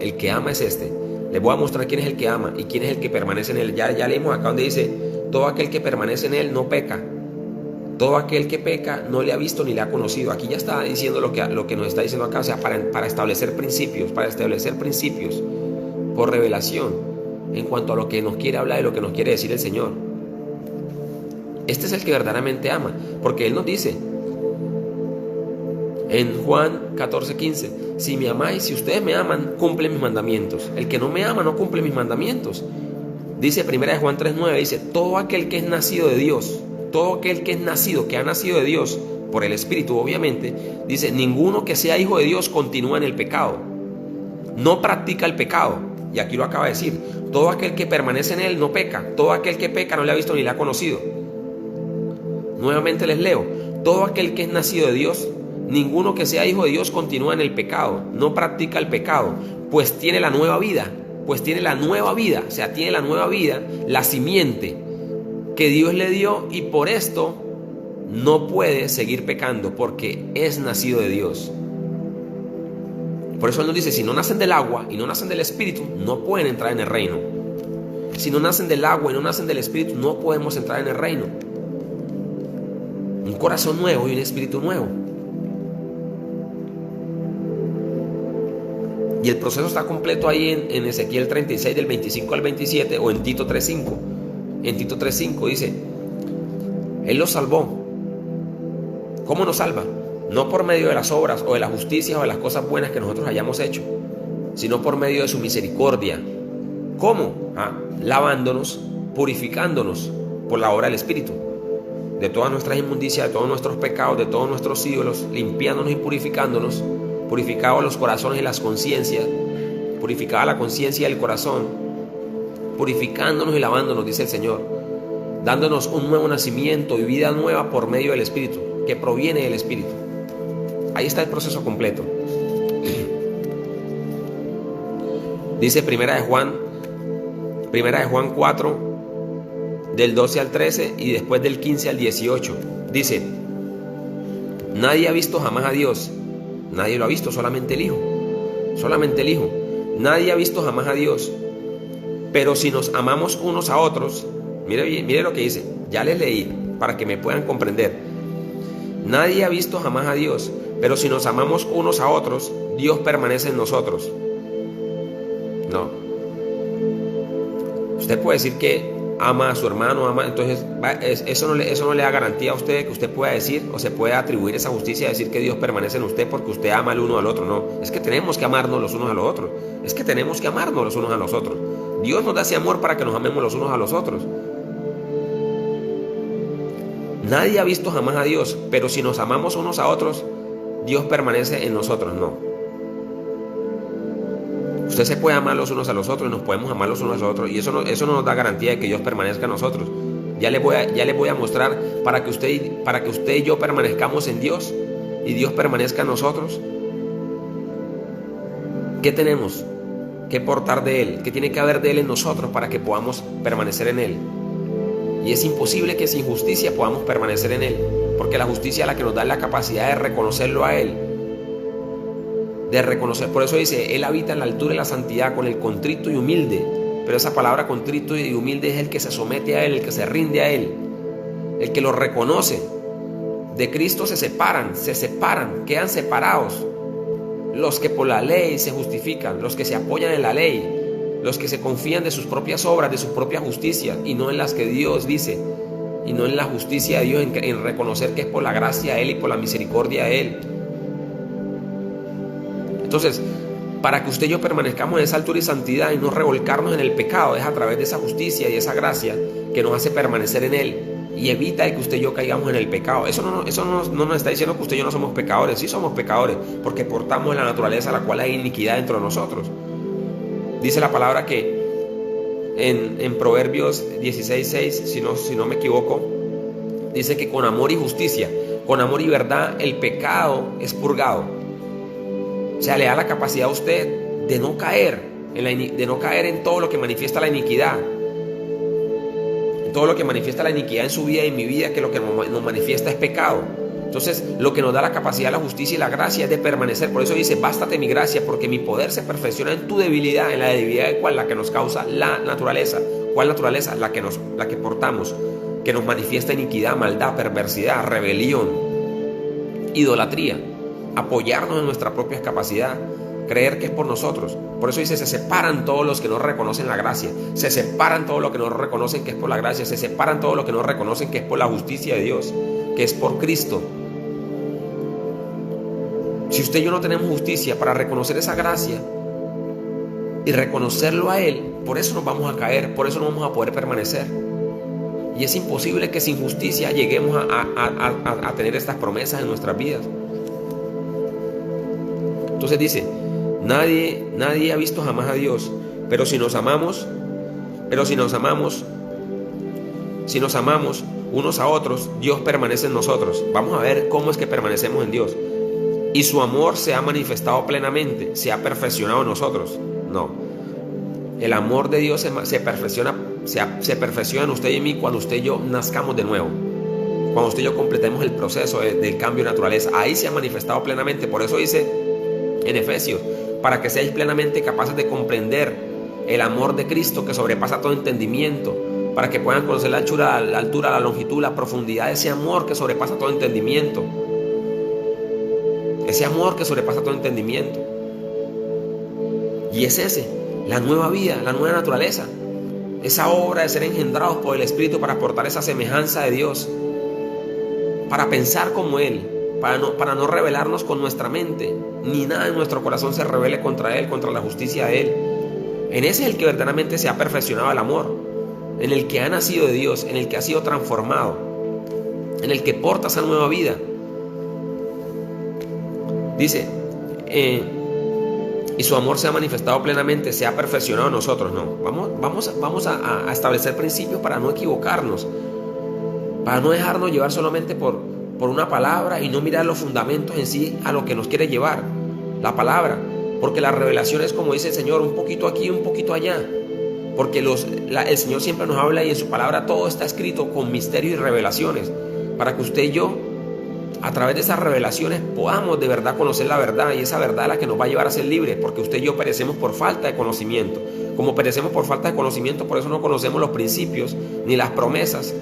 el que ama es este. Les voy a mostrar quién es el que ama y quién es el que permanece en él. Ya leímos acá donde dice: todo aquel que permanece en él no peca. Todo aquel que peca no le ha visto ni le ha conocido. Aquí ya está diciendo lo que nos está diciendo acá. O sea, para establecer principios por revelación en cuanto a lo que nos quiere hablar y lo que nos quiere decir el Señor. Este es el que verdaderamente ama, porque Él nos dice en Juan 14:15: si me amáis, si ustedes me aman, cumplen mis mandamientos. El que no me ama no cumple mis mandamientos. Dice primera de Juan 3:9, dice: todo aquel que es nacido de Dios, todo aquel que es nacido, que ha nacido de Dios por el Espíritu, obviamente, dice: ninguno que sea hijo de Dios continúa en el pecado, no practica el pecado. Y aquí lo acaba de decir: todo aquel que permanece en él no peca. Todo aquel que peca no le ha visto ni le ha conocido. Nuevamente les leo: todo aquel que es nacido de Dios, ninguno que sea hijo de Dios continúa en el pecado, no practica el pecado, pues tiene la nueva vida. O sea, tiene la nueva vida, la simiente que Dios le dio, y por esto no puede seguir pecando, porque es nacido de Dios. Por eso Él nos dice: si no nacen del agua y no nacen del Espíritu, no pueden entrar en el reino. Si no nacen del agua y no nacen del Espíritu, no podemos entrar en el reino. Un corazón nuevo y un espíritu nuevo. Y el proceso está completo ahí en Ezequiel 36, del 25 al 27, o en Tito 3:5. En Tito 3:5 dice: Él los salvó. ¿Cómo nos salva? No por medio de las obras o de la justicia o de las cosas buenas que nosotros hayamos hecho, sino por medio de su misericordia. ¿Cómo? Lavándonos, purificándonos por la obra del Espíritu, de todas nuestras inmundicias, de todos nuestros pecados, de todos nuestros ídolos, limpiándonos y purificándonos, purificados los corazones y las conciencias, purificada la conciencia y el corazón, purificándonos y lavándonos, dice el Señor, dándonos un nuevo nacimiento y vida nueva por medio del Espíritu, que proviene del Espíritu. Ahí está el proceso completo. Dice primera de Juan 4, del 12 al 13 y después del 15 al 18. Dice: nadie ha visto jamás a Dios. Nadie lo ha visto, solamente el Hijo. Solamente el Hijo. Nadie ha visto jamás a Dios. Pero si nos amamos unos a otros, mire lo que dice, ya les leí para que me puedan comprender. Nadie ha visto jamás a Dios, pero si nos amamos unos a otros, Dios permanece en nosotros. No. Usted puede decir que ama a su hermano, entonces eso no le da garantía a usted que usted pueda decir o se pueda atribuir esa justicia de decir que Dios permanece en usted porque usted ama al uno al otro. No, es que tenemos que amarnos los unos a los otros. Es que tenemos que amarnos los unos a los otros. Dios nos da ese amor para que nos amemos los unos a los otros. Nadie ha visto jamás a Dios, pero si nos amamos unos a otros, Dios permanece en nosotros. No. Usted se puede amar los unos a los otros y nos podemos amar los unos a los otros, y eso no nos da garantía de que Dios permanezca en nosotros. Ya le voy a mostrar para que usted y yo permanezcamos en Dios y Dios permanezca en nosotros. ¿Qué tenemos que portar de Él? ¿Qué tiene que haber de Él en nosotros para que podamos permanecer en Él? Y es imposible que sin justicia podamos permanecer en Él, porque la justicia es la que nos da la capacidad de reconocerlo a Él, de reconocer. Por eso dice: Él habita en la altura y la santidad con el contrito y humilde. Pero esa palabra contrito y humilde es el que se somete a Él, el que se rinde a Él, el que lo reconoce. De Cristo se separan, quedan separados los que por la ley se justifican, los que se apoyan en la ley, los que se confían de sus propias obras, de su propia justicia, y no en las que Dios dice, y no en la justicia de Dios, en reconocer que es por la gracia de Él y por la misericordia de Él. Entonces, para que usted y yo permanezcamos en esa altura y santidad y no revolcarnos en el pecado, es a través de esa justicia y esa gracia que nos hace permanecer en Él y evita que usted y yo caigamos en el pecado. Eso no nos está diciendo que usted y yo no somos pecadores. Sí somos pecadores, porque portamos la naturaleza, la cual hay iniquidad dentro de nosotros. Dice la palabra que en Proverbios 16:6, si no me equivoco, dice que con amor y justicia, con amor y verdad, el pecado es purgado. O sea, le da la capacidad a usted de no caer en todo lo que manifiesta la iniquidad. En todo lo que manifiesta la iniquidad en su vida y en mi vida, que lo que nos manifiesta es pecado. Entonces, lo que nos da la capacidad, la justicia y la gracia es de permanecer. Por eso dice, bástate mi gracia, porque mi poder se perfecciona en tu debilidad. ¿En la debilidad de cuál? La que nos causa la naturaleza. ¿Cuál naturaleza? La que portamos, que nos manifiesta iniquidad, maldad, perversidad, rebelión, idolatría. Apoyarnos en nuestra propia capacidad, creer que es por nosotros. Por eso dice, se separan todos los que no reconocen la gracia, se separan todos los que no reconocen que es por la gracia, se separan todos los que no reconocen que es por la justicia de Dios, que es por Cristo. Si usted y yo no tenemos justicia para reconocer esa gracia y reconocerlo a Él, por eso nos vamos a caer, por eso no vamos a poder permanecer. Y es imposible que sin justicia lleguemos a tener estas promesas en nuestras vidas. Entonces dice, nadie ha visto jamás a Dios, pero si nos amamos unos a otros, Dios permanece en nosotros. Vamos a ver cómo es que permanecemos en Dios. Y su amor se ha manifestado plenamente, se ha perfeccionado en nosotros. No, el amor de Dios se perfecciona en usted y en mí cuando usted y yo nazcamos de nuevo. Cuando usted y yo completemos el proceso del cambio de naturaleza, ahí se ha manifestado plenamente. Por eso dice en Efesios, para que seáis plenamente capaces de comprender el amor de Cristo que sobrepasa todo entendimiento, para que puedan conocer la anchura, la altura, la longitud, la profundidad de ese amor que sobrepasa todo entendimiento. Ese amor que sobrepasa todo entendimiento. Y es ese, la nueva vida, la nueva naturaleza. Esa obra de ser engendrados por el Espíritu para aportar esa semejanza de Dios. Para pensar como Él. Para no rebelarnos con nuestra mente. Ni nada en nuestro corazón se rebele contra Él, contra la justicia de Él. En ese es el que verdaderamente se ha perfeccionado el amor. En el que ha nacido de Dios, en el que ha sido transformado. En el que porta esa nueva vida. Dice, y su amor se ha manifestado plenamente, se ha perfeccionado en nosotros. No, vamos a establecer principios para no equivocarnos, para no dejarnos llevar solamente por una palabra y no mirar los fundamentos en sí a lo que nos quiere llevar la palabra, porque la revelación es como dice el Señor, un poquito aquí, un poquito allá, porque el Señor siempre nos habla y en su palabra todo está escrito con misterio y revelaciones, para que usted y yo a través de esas revelaciones podamos de verdad conocer la verdad, y esa verdad es la que nos va a llevar a ser libres, porque usted y yo perecemos por falta de conocimiento. Como perecemos por falta de conocimiento, por eso no conocemos los principios ni las promesas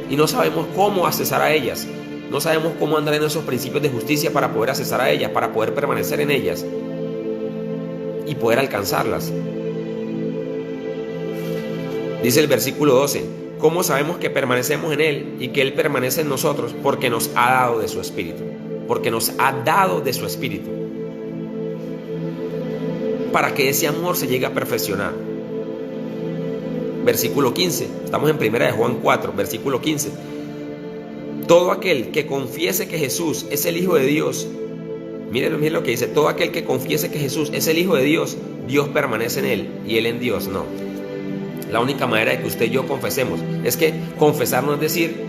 y no sabemos cómo accesar a ellas, no sabemos cómo andar en esos principios de justicia para poder accesar a ellas, para poder permanecer en ellas y poder alcanzarlas. Dice el versículo 12, ¿cómo sabemos que permanecemos en Él y que Él permanece en nosotros? Porque nos ha dado de su Espíritu. Porque nos ha dado de su Espíritu. Para que ese amor se llegue a perfeccionar. Versículo 15. Estamos en 1 de Juan 4, versículo 15. Todo aquel que confiese que Jesús es el Hijo de Dios. Miren lo que dice. Todo aquel que confiese que Jesús es el Hijo de Dios, Dios permanece en Él y Él en Dios. No. La única manera de que usted y yo confesemos es que confesar no es decir,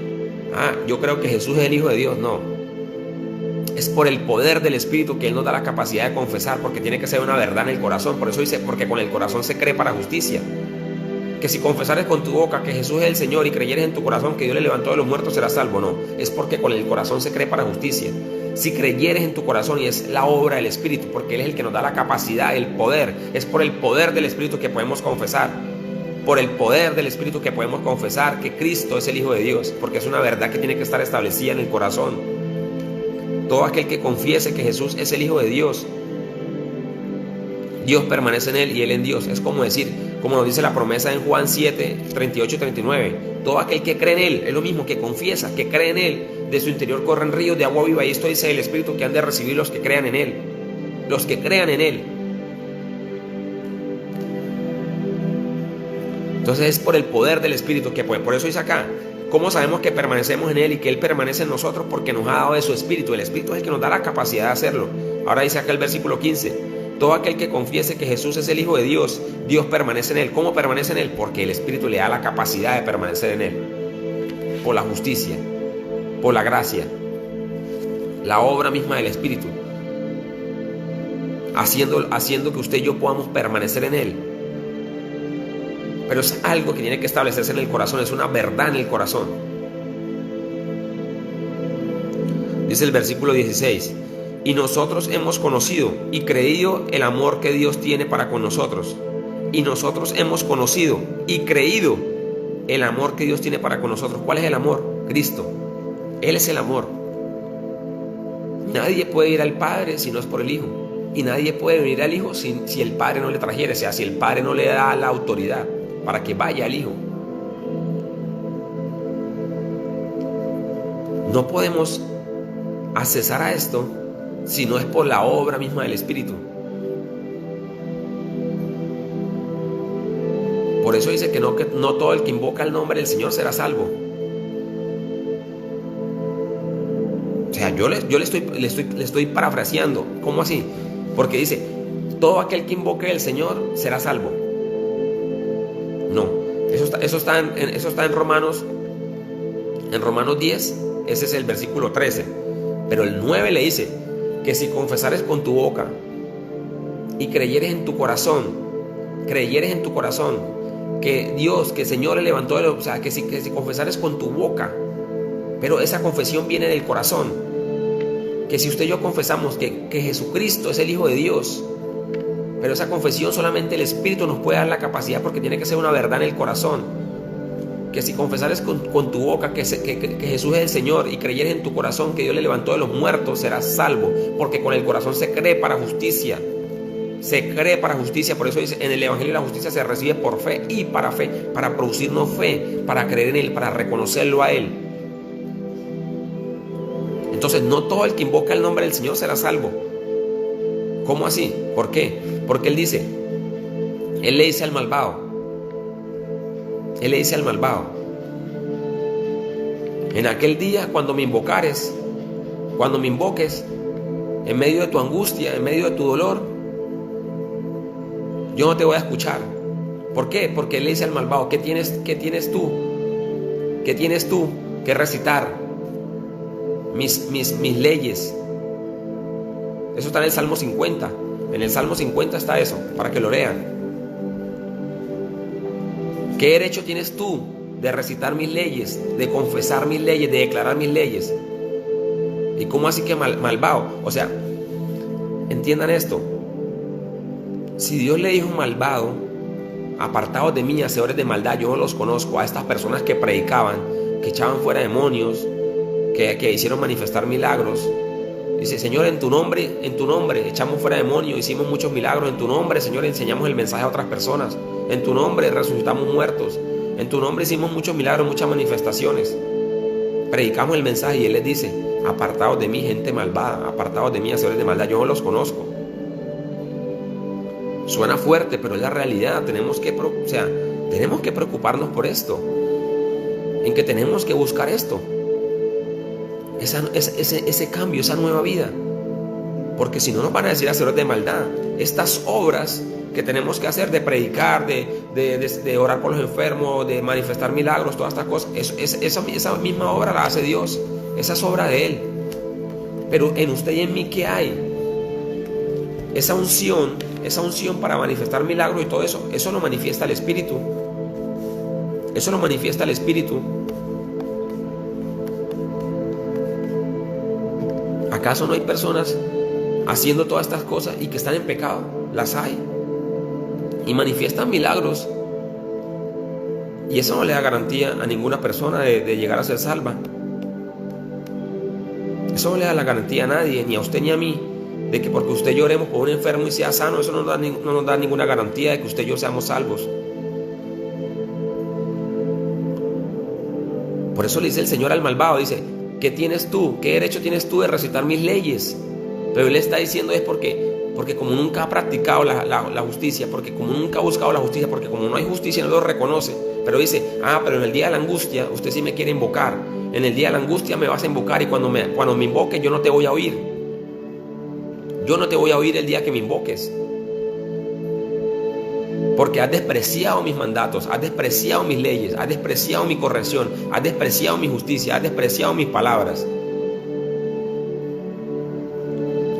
yo creo que Jesús es el Hijo de Dios. No, es por el poder del Espíritu que Él nos da la capacidad de confesar, porque tiene que ser una verdad en el corazón. Por eso dice, porque con el corazón se cree para justicia. Que si confesares con tu boca que Jesús es el Señor y creyeres en tu corazón que Dios le levantó de los muertos, serás salvo. No, es porque con el corazón se cree para justicia. Si creyeres en tu corazón, y es la obra del Espíritu, porque Él es el que nos da la capacidad, el poder. Es por el poder del Espíritu que podemos confesar. Por el poder del Espíritu que podemos confesar que Cristo es el Hijo de Dios, porque es una verdad que tiene que estar establecida en el corazón. Todo aquel que confiese que Jesús es el Hijo de Dios, Dios permanece en Él y Él en Dios. Es como decir, como nos dice la promesa en Juan 7, 38 y 39, todo aquel que cree en Él, es lo mismo que confiesa, que cree en Él, de su interior corren ríos de agua viva, y esto dice el Espíritu que han de recibir los que crean en Él, los que crean en Él. Entonces es por el poder del Espíritu que puede. Por eso dice acá, ¿cómo sabemos que permanecemos en Él y que Él permanece en nosotros? Porque nos ha dado de su Espíritu. El Espíritu es el que nos da la capacidad de hacerlo. Ahora dice acá el versículo 15, todo aquel que confiese que Jesús es el Hijo de Dios, Dios permanece en Él. ¿Cómo permanece en Él? Porque el Espíritu le da la capacidad de permanecer en Él. por la justicia, por la gracia, la obra misma del Espíritu, haciendo que usted y yo podamos permanecer en Él. Pero es algo que tiene que establecerse en el corazón, es una verdad en el corazón. Dice el versículo 16: y nosotros hemos conocido y creído el amor que Dios tiene para con nosotros. Y nosotros hemos conocido y creído el amor que Dios tiene para con nosotros. ¿Cuál es el amor? Cristo. Él es el amor. Nadie puede ir al Padre si no es por el Hijo. Y nadie puede venir al Hijo si el Padre no le trajere, o sea, si el Padre no le da la autoridad para que vaya al Hijo. No podemos accesar a esto si no es por la obra misma del Espíritu. Por eso dice que no todo el que invoca el nombre del Señor será salvo. O sea, yo le estoy parafraseando. ¿Cómo así? Porque dice, todo aquel que invoque el Señor será salvo. No, eso está en Romanos 10, ese es el versículo 13. Pero el 9 le dice que si confesares con tu boca y creyeres en tu corazón que Dios, que el Señor le levantó de los, o sea, que si confesares con tu boca, pero esa confesión viene del corazón, que si usted y yo confesamos que Jesucristo es el Hijo de Dios, pero esa confesión solamente el Espíritu nos puede dar la capacidad, porque tiene que ser una verdad en el corazón, que si confesares con tu boca que Jesús es el Señor y creyeres en tu corazón que Dios le levantó de los muertos, serás salvo, porque con el corazón se cree para justicia. Se cree para justicia. Por eso dice, en el Evangelio la justicia se recibe por fe y para fe, para producirnos fe, para creer en Él, para reconocerlo a Él. Entonces no todo el que invoca el nombre del Señor será salvo. ¿Cómo así? ¿Por qué? Porque Él le dice al malvado, en aquel día cuando me invoques, en medio de tu angustia, en medio de tu dolor, yo no te voy a escuchar. ¿Por qué? Porque Él le dice al malvado, ¿qué tienes tú? ¿Qué tienes tú que recitar? Mis leyes. Eso está en el Salmo 50. En el Salmo 50 está eso, para que lo lean. ¿Qué derecho tienes tú de recitar mis leyes, de confesar mis leyes, de declarar mis leyes? ¿Y cómo así que malvado? O sea, entiendan esto. Si Dios le dijo malvado, apartados de mí, hacedores de maldad, yo no los conozco, a estas personas que predicaban, que echaban fuera demonios, que hicieron manifestar milagros. Dice, Señor, en tu nombre echamos fuera demonios, hicimos muchos milagros. En tu nombre, Señor, enseñamos el mensaje a otras personas. En tu nombre resucitamos muertos. En tu nombre hicimos muchos milagros, muchas manifestaciones. Predicamos el mensaje y Él les dice, apartados de mí, gente malvada, apartados de mí, hacedores de maldad, yo no los conozco. Suena fuerte, pero es la realidad. Tenemos que preocuparnos por esto, en que tenemos que buscar esto. Ese cambio, esa nueva vida, porque si no nos van a decir hacedores de maldad. Estas obras que tenemos que hacer, de predicar, de orar por los enfermos, de manifestar milagros, todas estas cosas, esa misma obra la hace Dios, esa es obra de Él. Pero en usted y en mí, ¿qué hay? Esa unción para manifestar milagros y todo eso lo manifiesta el Espíritu. Eso lo manifiesta el Espíritu. ¿Acaso no hay personas haciendo todas estas cosas y que están en pecado? Las hay. Y manifiestan milagros. Y eso no le da garantía a ninguna persona de llegar a ser salva. Eso no le da la garantía a nadie, ni a usted ni a mí, de que porque usted y yo oremos por un enfermo y sea sano, eso no nos da ninguna garantía de que usted y yo seamos salvos. Por eso le dice el Señor al malvado, dice, ¿qué tienes tú? ¿Qué derecho tienes tú de recitar mis leyes? Pero Él está diciendo es porque como nunca ha practicado la justicia, porque como nunca ha buscado la justicia, porque como no hay justicia no lo reconoce. Pero dice, pero en el día de la angustia usted sí me quiere invocar. En el día de la angustia me vas a invocar y cuando me invoques yo no te voy a oír. Yo no te voy a oír el día que me invoques. Porque has despreciado mis mandatos, has despreciado mis leyes, has despreciado mi corrección, has despreciado mi justicia, has despreciado mis palabras.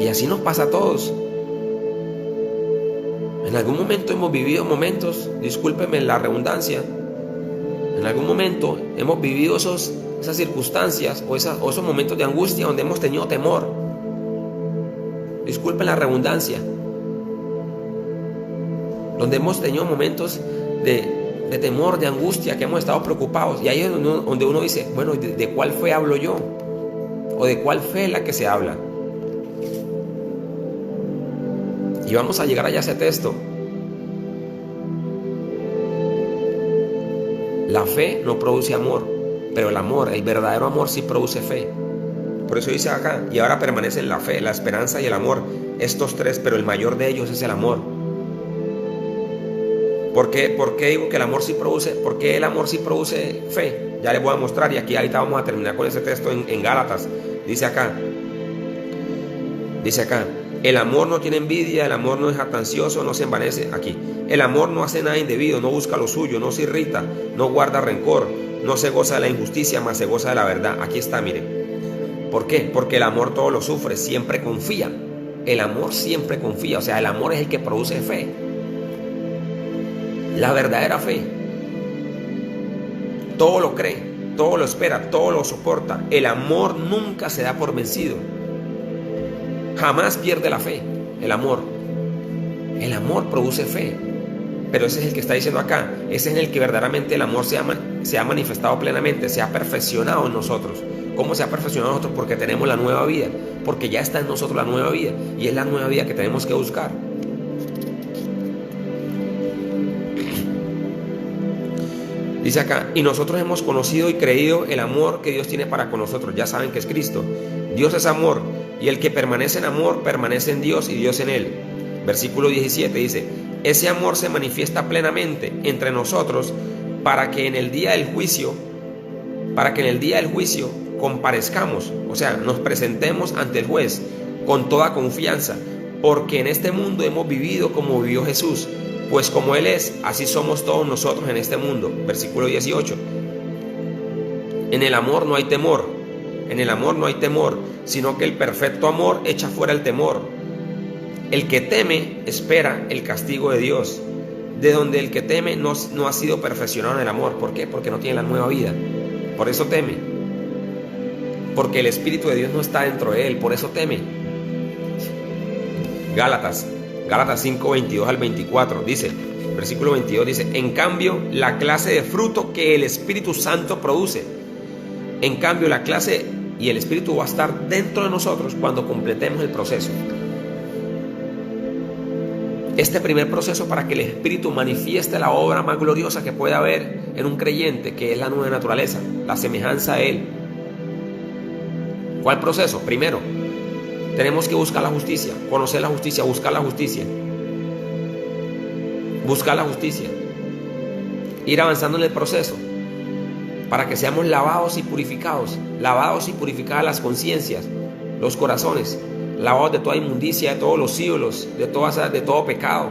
Y así nos pasa a todos. En algún momento hemos vivido momentos, discúlpeme la redundancia, en algún momento hemos vivido esas circunstancias o esos momentos de angustia donde hemos tenido temor. Disculpen la redundancia. Donde hemos tenido momentos de temor, de angustia, que hemos estado preocupados. Y ahí es donde uno dice, bueno, ¿de cuál fe hablo yo? ¿O de cuál fe es la que se habla? Y vamos a llegar allá a ese texto. La fe no produce amor, pero el amor, el verdadero amor, sí produce fe. Por eso dice acá, y ahora permanecen la fe, la esperanza y el amor, estos tres, pero el mayor de ellos es el amor. ¿Por qué digo que el amor sí produce? ¿Por qué el amor sí produce fe? Ya les voy a mostrar, y aquí ahorita vamos a terminar con ese texto en Gálatas. Dice acá, el amor no tiene envidia, el amor no es jactancioso, no se envanece. Aquí, el amor no hace nada indebido, no busca lo suyo, no se irrita, no guarda rencor, no se goza de la injusticia, mas se goza de la verdad. Aquí está, mire. ¿Por qué? Porque el amor todo lo sufre, siempre confía. El amor siempre confía, o sea, el amor es el que produce fe. La verdadera fe. Todo lo cree, todo lo espera, todo lo soporta. El amor nunca se da por vencido. Jamás pierde la fe, el amor. El amor produce fe. Pero ese es el que está diciendo acá. Ese es en el que verdaderamente el amor se ha manifestado plenamente, se ha perfeccionado en nosotros. ¿Cómo se ha perfeccionado en nosotros? Porque tenemos la nueva vida. Porque ya está en nosotros la nueva vida. Y es la nueva vida que tenemos que buscar. Dice acá, y nosotros hemos conocido y creído el amor que Dios tiene para con nosotros. Ya saben que es Cristo. Dios es amor, y el que permanece en amor, permanece en Dios y Dios en él. Versículo 17 dice, ese amor se manifiesta plenamente entre nosotros para que en el día del juicio comparezcamos, o sea, nos presentemos ante el juez con toda confianza, porque en este mundo hemos vivido como vivió Jesús, pues como Él es, así somos todos nosotros en este mundo. Versículo 18. En el amor no hay temor, sino que el perfecto amor echa fuera el temor. El que teme espera el castigo de Dios, de donde el que teme no ha sido perfeccionado en el amor. ¿Por qué? Porque no tiene la nueva vida, por eso teme. Porque el Espíritu de Dios no está dentro de él, por eso teme. Gálatas 5, 22 al 24 dice, versículo 22 dice, en cambio la clase de fruto que el Espíritu Santo produce, en cambio la clase y el Espíritu va a estar dentro de nosotros cuando completemos el proceso. Este primer proceso para que el Espíritu manifieste la obra más gloriosa que puede haber en un creyente, que es la nueva naturaleza, la semejanza a Él. ¿Cuál proceso? Primero, tenemos que buscar la justicia, conocer la justicia, buscar la justicia. Buscar la justicia. Ir avanzando en el proceso para que seamos lavados y purificadas las conciencias, los corazones, lavados de toda inmundicia, de todos los ídolos, de todo pecado,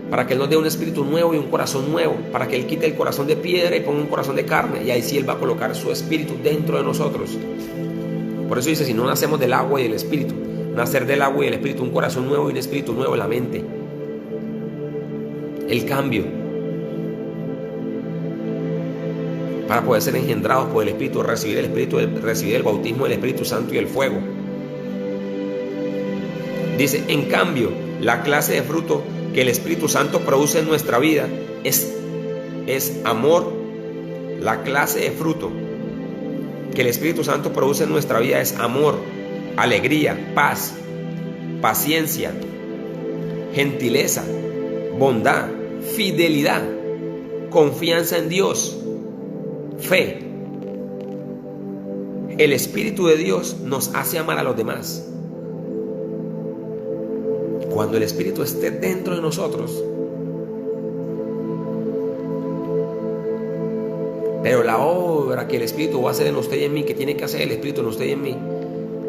para que Él nos dé un espíritu nuevo y un corazón nuevo, para que Él quite el corazón de piedra y ponga un corazón de carne, y ahí sí Él va a colocar su espíritu dentro de nosotros. Por eso dice, si no nacemos del agua y del espíritu, nacer del agua y del espíritu, un corazón nuevo y un espíritu nuevo en la mente. El cambio para poder ser engendrados por el Espíritu, recibir el bautismo del Espíritu Santo y el fuego. Dice, en cambio, la clase de fruto que el Espíritu Santo produce en nuestra vida es amor. La clase de fruto que el Espíritu Santo produce en nuestra vida es amor, alegría, paz, paciencia, gentileza, bondad, fidelidad, confianza en Dios, fe. El Espíritu de Dios nos hace amar a los demás. Cuando el Espíritu esté dentro de nosotros. Pero la obra que el Espíritu va a hacer en usted y en mí, que tiene que hacer el Espíritu en usted y en mí,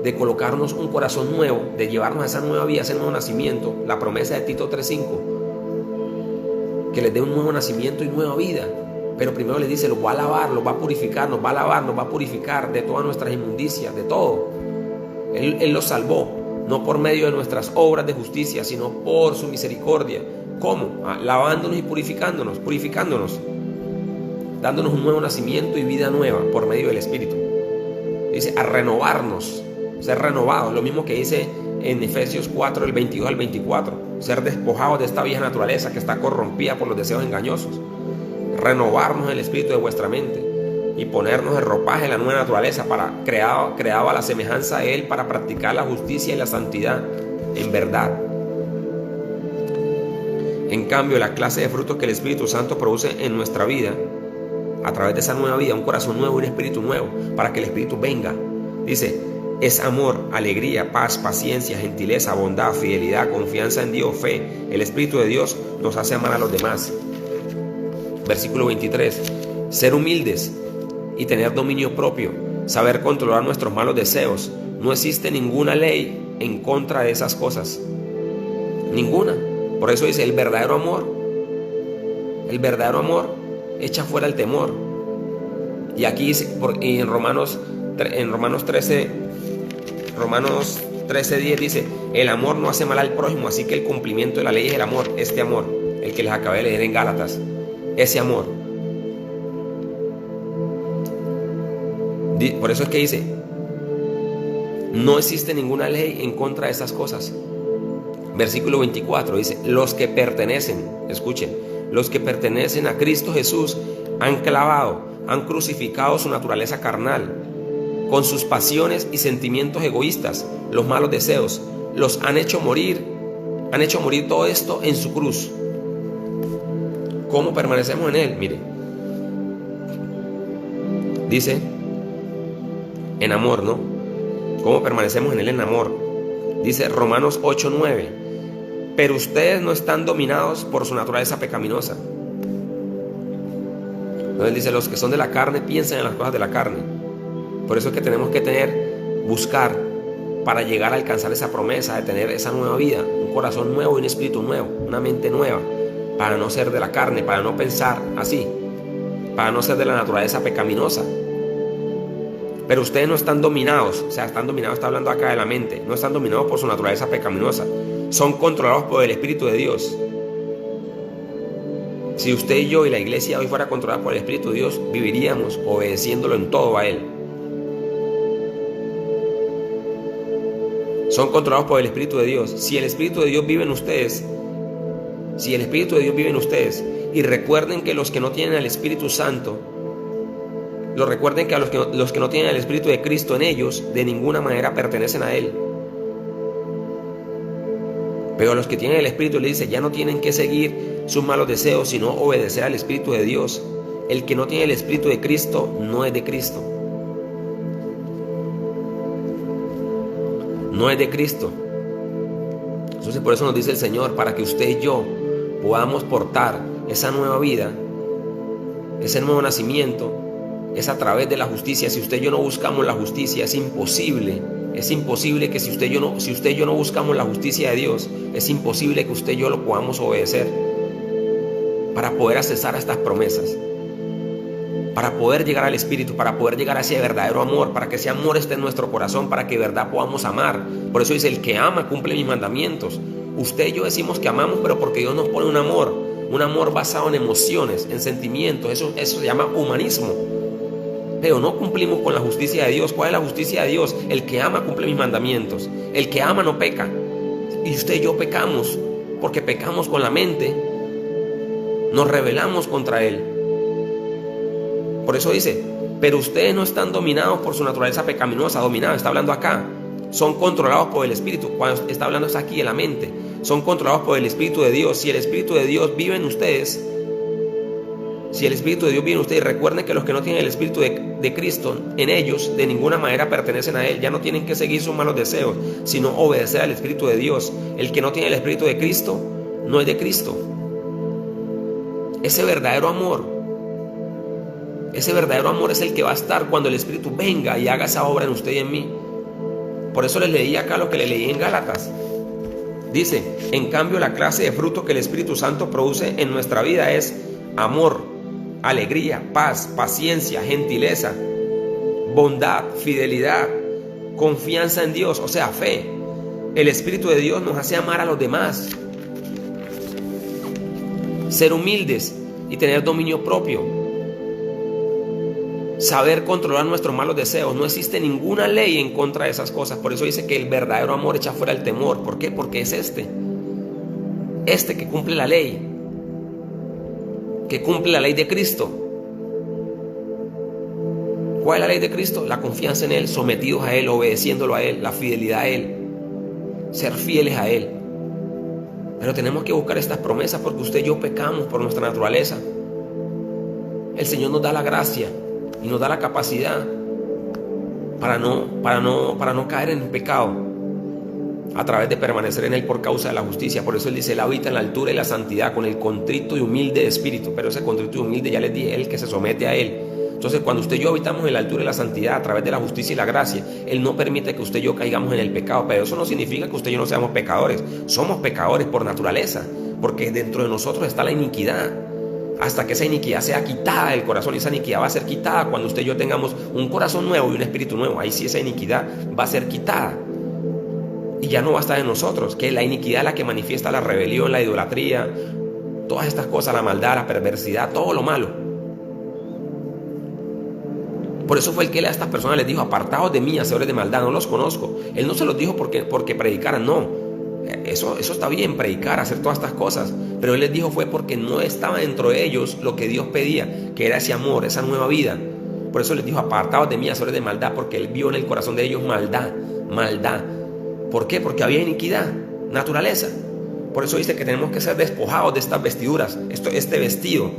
de colocarnos un corazón nuevo, de llevarnos a esa nueva vida, a ese nuevo nacimiento, la promesa de Tito 3:5, que les dé un nuevo nacimiento y nueva vida. Pero primero les dice, los va a lavar, los va a purificar, nos va a lavar, nos va a purificar de todas nuestras inmundicias, de todo. Él los salvó, no por medio de nuestras obras de justicia, sino por su misericordia. ¿Cómo? Lavándonos y purificándonos, dándonos un nuevo nacimiento y vida nueva por medio del Espíritu. Dice, a renovarnos, ser renovados, lo mismo que dice en Efesios 4, el 22 al 24, ser despojados de esta vieja naturaleza que está corrompida por los deseos engañosos. Renovarnos en el espíritu de vuestra mente y ponernos el ropaje de la nueva naturaleza creado a la semejanza de Él para practicar la justicia y la santidad en verdad. En cambio, la clase de frutos que el Espíritu Santo produce en nuestra vida, a través de esa nueva vida, un corazón nuevo y un espíritu nuevo, para que el Espíritu venga. Dice, es amor, alegría, paz, paciencia, gentileza, bondad, fidelidad, confianza en Dios, fe. El Espíritu de Dios nos hace amar a los demás. Versículo 23, ser humildes y tener dominio propio, saber controlar nuestros malos deseos. No existe ninguna ley en contra de esas cosas, ninguna. Por eso dice, el verdadero amor echa fuera el temor. Y aquí dice, y en Romanos 13:10 dice, el amor no hace mal al prójimo, así que el cumplimiento de la ley es el amor, este amor, el que les acabé de leer en Gálatas. Ese amor. Por eso es que dice, no existe ninguna ley en contra de esas cosas. Versículo 24 dice, los que pertenecen, escuchen, los que pertenecen a Cristo Jesús han crucificado su naturaleza carnal con sus pasiones y sentimientos egoístas, los malos deseos, los han hecho morir todo esto en su cruz. ¿Cómo permanecemos en Él? Mire, dice, en amor, ¿no? ¿Cómo permanecemos en Él en amor? Dice Romanos 8:9, pero ustedes no están dominados por su naturaleza pecaminosa. Entonces dice, los que son de la carne piensan en las cosas de la carne. Por eso es que tenemos que buscar para llegar a alcanzar esa promesa de tener esa nueva vida, un corazón nuevo y un espíritu nuevo, una mente nueva, para no ser de la carne, para no pensar así, para no ser de la naturaleza pecaminosa. Pero ustedes no están dominados, o sea, están dominados, está hablando acá de la mente, no están dominados por su naturaleza pecaminosa, son controlados por el Espíritu de Dios. Si usted y yo y la iglesia hoy fuera controlada por el Espíritu de Dios, viviríamos obedeciéndolo en todo a Él. Son controlados por el Espíritu de Dios. Si el Espíritu de Dios vive en ustedes, y recuerden que los que no tienen al Espíritu Santo, recuerden que a los que no tienen el Espíritu de Cristo en ellos, de ninguna manera pertenecen a Él. Pero a los que tienen el Espíritu le dice, ya no tienen que seguir sus malos deseos, sino obedecer al Espíritu de Dios. El que no tiene el Espíritu de Cristo no es de Cristo. No es de Cristo. Entonces por eso nos dice el Señor, para que usted y yo podamos portar esa nueva vida, ese nuevo nacimiento, es a través de la justicia. Si usted y yo no buscamos la justicia, es imposible que si usted y yo no buscamos la justicia de Dios, es imposible que usted y yo lo podamos obedecer para poder accesar a estas promesas, para poder llegar al Espíritu, para poder llegar a ese verdadero amor, para que ese amor esté en nuestro corazón, para que de verdad podamos amar. Por eso dice, el que ama cumple mis mandamientos. Usted y yo decimos que amamos, pero porque Dios nos pone un amor basado en emociones, en sentimientos. Eso se llama humanismo. Pero no cumplimos con la justicia de Dios. ¿Cuál es la justicia de Dios? El que ama cumple mis mandamientos. El que ama no peca. Y usted y yo pecamos, porque pecamos con la mente, nos rebelamos contra Él. Por eso dice, pero ustedes no están dominados por su naturaleza pecaminosa. Dominados, está hablando acá. Son controlados por el Espíritu. Cuando está hablando es aquí de la mente. Son controlados por el Espíritu de Dios. Si el Espíritu de Dios vive en ustedes, recuerden que los que no tienen el Espíritu de Cristo en ellos, de ninguna manera pertenecen a Él. Ya no tienen que seguir sus malos deseos, sino obedecer al Espíritu de Dios. El que no tiene el Espíritu de Cristo no es de Cristo. Ese verdadero amor es el que va a estar cuando el Espíritu venga y haga esa obra en usted y en mí. Por eso les leí acá lo que le leí en Gálatas. Dice, en cambio la clase de fruto que el Espíritu Santo produce en nuestra vida es amor, alegría, paz, paciencia, gentileza, bondad, fidelidad, confianza en Dios, o sea, fe. El Espíritu de Dios nos hace amar a los demás, ser humildes y tener dominio propio, saber controlar nuestros malos deseos. No existe ninguna ley en contra de esas cosas. Por eso dice que el verdadero amor echa fuera el temor. ¿Por qué? Porque es este que cumple la ley, que cumple la ley de Cristo. ¿Cuál es la ley de Cristo? La confianza en Él, sometidos a Él, obedeciéndolo a Él, la fidelidad a Él, ser fieles a Él. Pero tenemos que buscar estas promesas porque usted y yo pecamos por nuestra naturaleza. El Señor nos da la gracia y nos da la capacidad para no caer en el pecado a través de permanecer en Él por causa de la justicia. Por eso Él dice, Él habita en la altura y la santidad con el contrito y humilde de espíritu. Pero ese contrito y humilde, ya les dije, Él que se somete a Él. Entonces, cuando usted y yo habitamos en la altura y la santidad a través de la justicia y la gracia, Él no permite que usted y yo caigamos en el pecado. Pero eso no significa que usted y yo no seamos pecadores. Somos pecadores por naturaleza, porque dentro de nosotros está la iniquidad. Hasta que esa iniquidad sea quitada del corazón, y esa iniquidad va a ser quitada cuando usted y yo tengamos un corazón nuevo y un espíritu nuevo. Ahí sí esa iniquidad va a ser quitada y ya no va a estar en nosotros, que la iniquidad es la que manifiesta la rebelión, la idolatría, todas estas cosas, la maldad, la perversidad, todo lo malo. Por eso fue el que a estas personas les dijo, apartaos de mí, hacedores de maldad, no los conozco. Él no se los dijo porque predicaran, no. Eso está bien, predicar, hacer todas estas cosas. Pero Él les dijo fue porque no estaba dentro de ellos lo que Dios pedía, que era ese amor, esa nueva vida. Por eso les dijo, apartaos de mí, hacedores de maldad, porque Él vio en el corazón de ellos maldad. ¿Por qué? Porque había iniquidad, naturaleza. Por eso dice que tenemos que ser despojados de estas vestiduras, este vestido.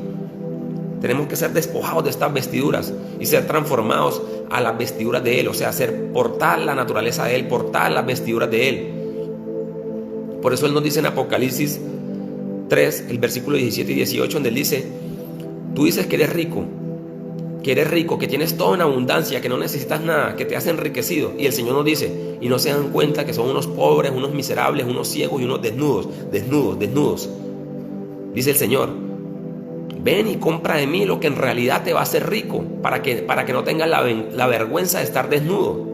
Tenemos que ser despojados de estas vestiduras y ser transformados a las vestiduras de Él. O sea, portar la naturaleza de Él, portar las vestiduras de Él. Por eso Él nos dice en Apocalipsis 3, el versículo 17 y 18, donde Él dice, tú dices que eres rico, que tienes todo en abundancia, que no necesitas nada, que te has enriquecido. Y el Señor nos dice, y no se dan cuenta que son unos pobres, unos miserables, unos ciegos y unos desnudos. Dice el Señor, ven y compra de mí lo que en realidad te va a hacer rico, para que no tengas la vergüenza de estar desnudo.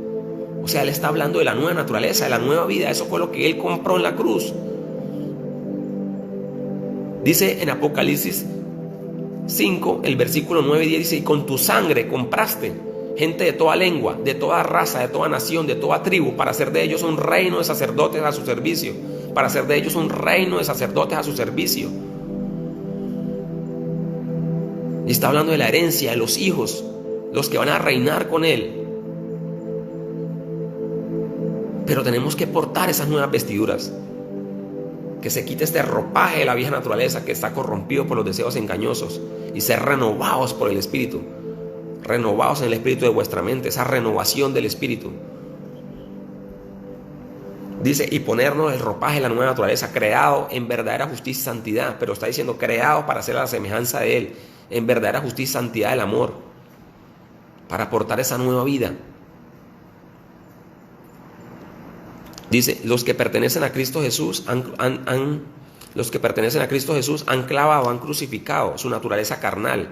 O sea, Él está hablando de la nueva naturaleza, de la nueva vida. Eso fue lo que Él compró en la cruz. Dice en Apocalipsis 5, el versículo 9 y 10, dice, y con tu sangre compraste gente de toda lengua, de toda raza, de toda nación, de toda tribu, para hacer de ellos un reino de sacerdotes a su servicio. Para hacer de ellos un reino de sacerdotes a su servicio. Y está hablando de la herencia, de los hijos, los que van a reinar con Él. Pero tenemos que portar esas nuevas vestiduras. Que se quite este ropaje de la vieja naturaleza que está corrompido por los deseos engañosos y ser renovados por el Espíritu. Renovados en el Espíritu de vuestra mente, esa renovación del Espíritu. Dice, y ponernos el ropaje de la nueva naturaleza, creado en verdadera justicia y santidad. Pero está diciendo, creado para hacer la semejanza de Él, en verdadera justicia y santidad del amor, para aportar esa nueva vida. Dice, los que pertenecen a Cristo Jesús han clavado, han crucificado su naturaleza carnal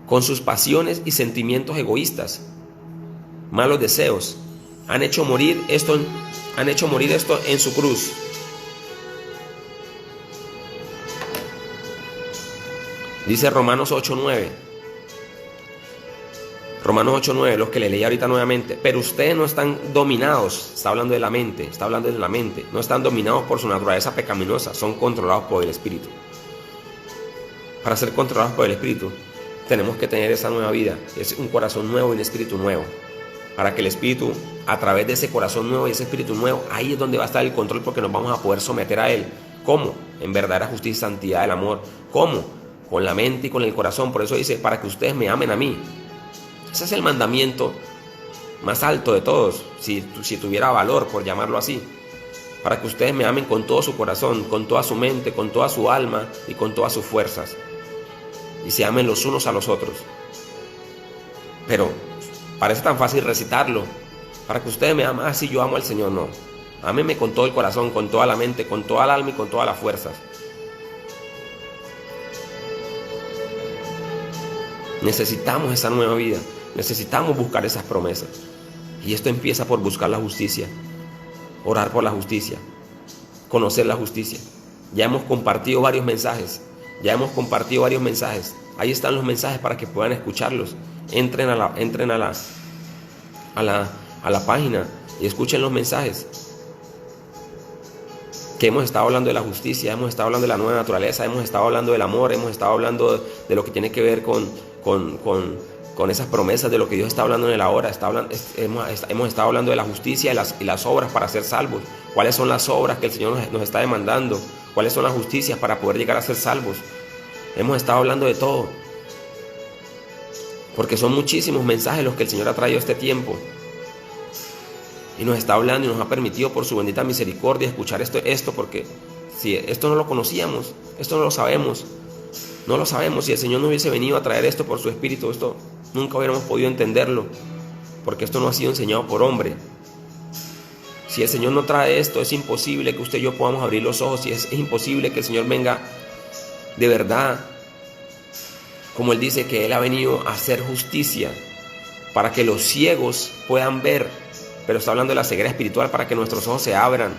con sus pasiones y sentimientos egoístas, malos deseos. Han hecho morir esto en su cruz. Dice Romanos 8:9. Romanos 8:9, los que le leí ahorita nuevamente. Pero ustedes no están dominados, está hablando de la mente, no están dominados por su naturaleza pecaminosa, son controlados por el Espíritu. Para ser controlados por el Espíritu, tenemos que tener esa nueva vida, es un corazón nuevo y un espíritu nuevo. Para que el Espíritu, a través de ese corazón nuevo y ese espíritu nuevo, ahí es donde va a estar el control, porque nos vamos a poder someter a Él. ¿Cómo? En verdadera justicia y santidad del amor. ¿Cómo? Con la mente y con el corazón. Por eso dice, para que ustedes me amen a mí. Ese es el mandamiento más alto de todos, si tuviera valor, por llamarlo así. Para que ustedes me amen con todo su corazón, con toda su mente, con toda su alma y con todas sus fuerzas. Y se amen los unos a los otros. Pero parece tan fácil recitarlo. Para que ustedes me amen, así yo amo al Señor. No. Ámeme con todo el corazón, con toda la mente, con toda el alma y con todas las fuerzas. Necesitamos esa nueva vida. Necesitamos buscar esas promesas. Y esto empieza por buscar la justicia. Orar por la justicia. Conocer la justicia. Ya hemos compartido varios mensajes. Ahí están los mensajes para que puedan escucharlos. Entren a la página y escuchen los mensajes. Que hemos estado hablando de la justicia, hemos estado hablando de la nueva naturaleza, hemos estado hablando del amor, hemos estado hablando de lo que tiene que ver con esas promesas, de lo que Dios está hablando en el ahora. Hemos estado hablando de la justicia y las obras para ser salvos. ¿Cuáles son las obras que el Señor nos está demandando? ¿Cuáles son las justicias para poder llegar a ser salvos? Hemos estado hablando de todo. Porque son muchísimos mensajes los que el Señor ha traído este tiempo. Y nos está hablando y nos ha permitido por su bendita misericordia escuchar esto, porque si esto no lo conocíamos, esto no lo sabemos. No lo sabemos. Si el Señor no hubiese venido a traer esto por su Espíritu, esto nunca hubiéramos podido entenderlo, porque esto no ha sido enseñado por hombre. Si el Señor no trae esto, es imposible que usted y yo podamos abrir los ojos, y es imposible que el Señor venga de verdad, como Él dice que Él ha venido a hacer justicia, para que los ciegos puedan ver. Pero está hablando de la ceguera espiritual, para que nuestros ojos se abran.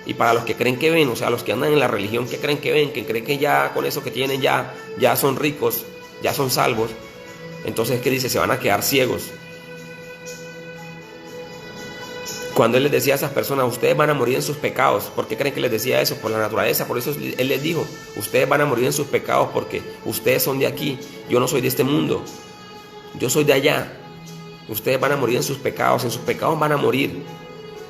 Y para los que creen que ven, o sea, los que andan en la religión, que creen que ven, que creen que ya con eso que tienen ya son ricos, ya son salvos. Entonces, ¿qué dice? Se van a quedar ciegos. Cuando Él les decía a esas personas, ustedes van a morir en sus pecados. ¿Por qué creen que les decía eso? Por la naturaleza. Por eso Él les dijo, ustedes van a morir en sus pecados, porque ustedes son de aquí. Yo no soy de este mundo. Yo soy de allá. Ustedes van a morir en sus pecados van a morir.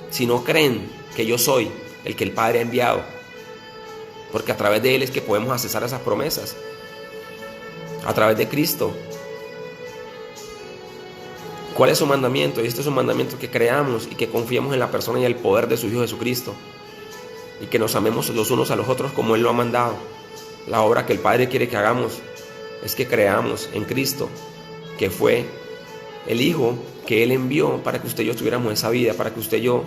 Si no creen que yo soy el que el Padre ha enviado. Porque a través de Él es que podemos accesar a esas promesas. A través de Cristo. ¿Cuál es su mandamiento? Y este es un mandamiento: que creamos y que confiemos en la persona y el poder de su Hijo Jesucristo. Y que nos amemos los unos a los otros como Él lo ha mandado. La obra que el Padre quiere que hagamos es que creamos en Cristo, que fue el Hijo que Él envió para que usted y yo tuviéramos esa vida, para que usted y yo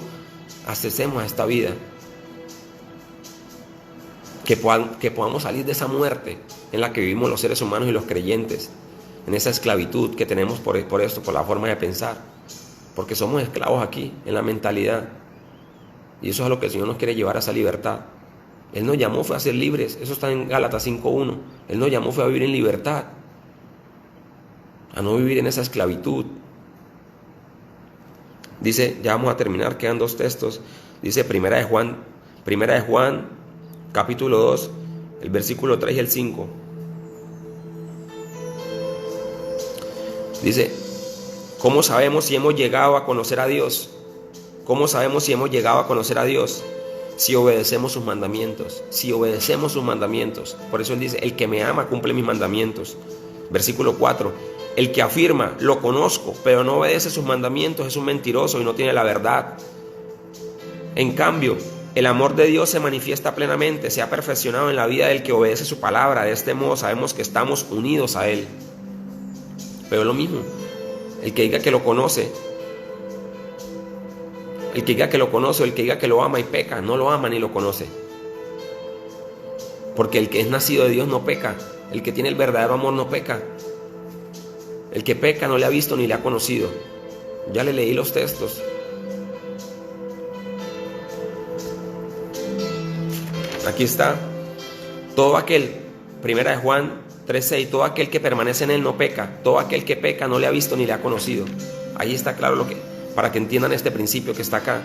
accesemos a esta vida. Que podamos salir de esa muerte en la que vivimos los seres humanos y los creyentes, en esa esclavitud que tenemos por esto, por la forma de pensar, porque somos esclavos aquí, en la mentalidad, y eso es a lo que el Señor nos quiere llevar, a esa libertad. Él nos llamó fue a ser libres, eso está en Gálatas 5:1. Él nos llamó fue a vivir en libertad, a no vivir en esa esclavitud. Dice, ya vamos a terminar, quedan dos textos. Dice Primera de Juan, capítulo 2, el versículo 3 y el 5. Dice, ¿cómo sabemos si hemos llegado a conocer a Dios? ¿Cómo sabemos si hemos llegado a conocer a Dios? Si obedecemos sus mandamientos. Si obedecemos sus mandamientos. Por eso Él dice, el que me ama cumple mis mandamientos. Versículo 4. El que afirma, lo conozco, pero no obedece sus mandamientos, es un mentiroso y no tiene la verdad. En cambio, el amor de Dios se manifiesta plenamente, se ha perfeccionado en la vida del que obedece su palabra. De este modo sabemos que estamos unidos a Él. Pero es lo mismo, el que diga que lo conoce, o el que diga que lo ama y peca, no lo ama ni lo conoce. Porque el que es nacido de Dios no peca, el que tiene el verdadero amor no peca. El que peca no le ha visto ni le ha conocido. Ya le leí los textos. Aquí está. Todo aquel, Primera de Juan 3:6, todo aquel que permanece en Él no peca. Todo aquel que peca no le ha visto ni le ha conocido. Ahí está claro para que entiendan este principio que está acá.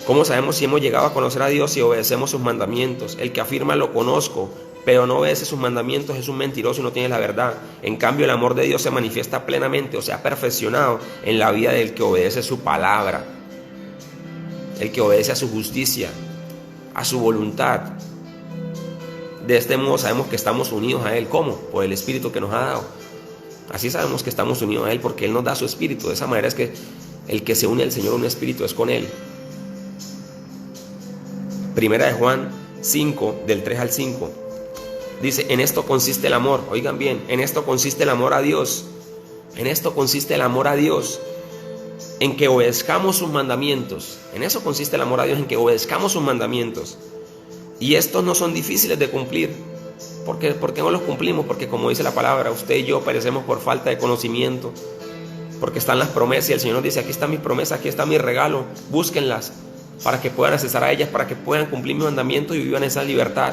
¿Cómo sabemos si hemos llegado a conocer a Dios? Si obedecemos sus mandamientos. El que afirma lo conozco, pero no obedece sus mandamientos, es un mentiroso y no tiene la verdad. En cambio, el amor de Dios se manifiesta plenamente, o sea, perfeccionado en la vida del que obedece su palabra, el que obedece a su justicia, a su voluntad. De este modo sabemos que estamos unidos a Él. ¿Cómo? Por el Espíritu que nos ha dado. Así sabemos que estamos unidos a Él, porque Él nos da su Espíritu. De esa manera es que el que se une al Señor, un Espíritu, es con Él. Primera de Juan 5, del 3 al 5. Dice, en esto consiste el amor. Oigan bien, en esto consiste el amor a Dios. En esto consiste el amor a Dios. en que obedezcamos sus mandamientos. En eso consiste el amor a Dios, en que obedezcamos sus mandamientos. Y estos no son difíciles de cumplir. ¿Por qué no los cumplimos? Porque como dice la palabra, usted y yo perecemos por falta de conocimiento. Porque están las promesas y el Señor nos dice, aquí está mi promesa, aquí está mi regalo, búsquenlas para que puedan accesar a ellas, para que puedan cumplir mis mandamientos y vivan esa libertad.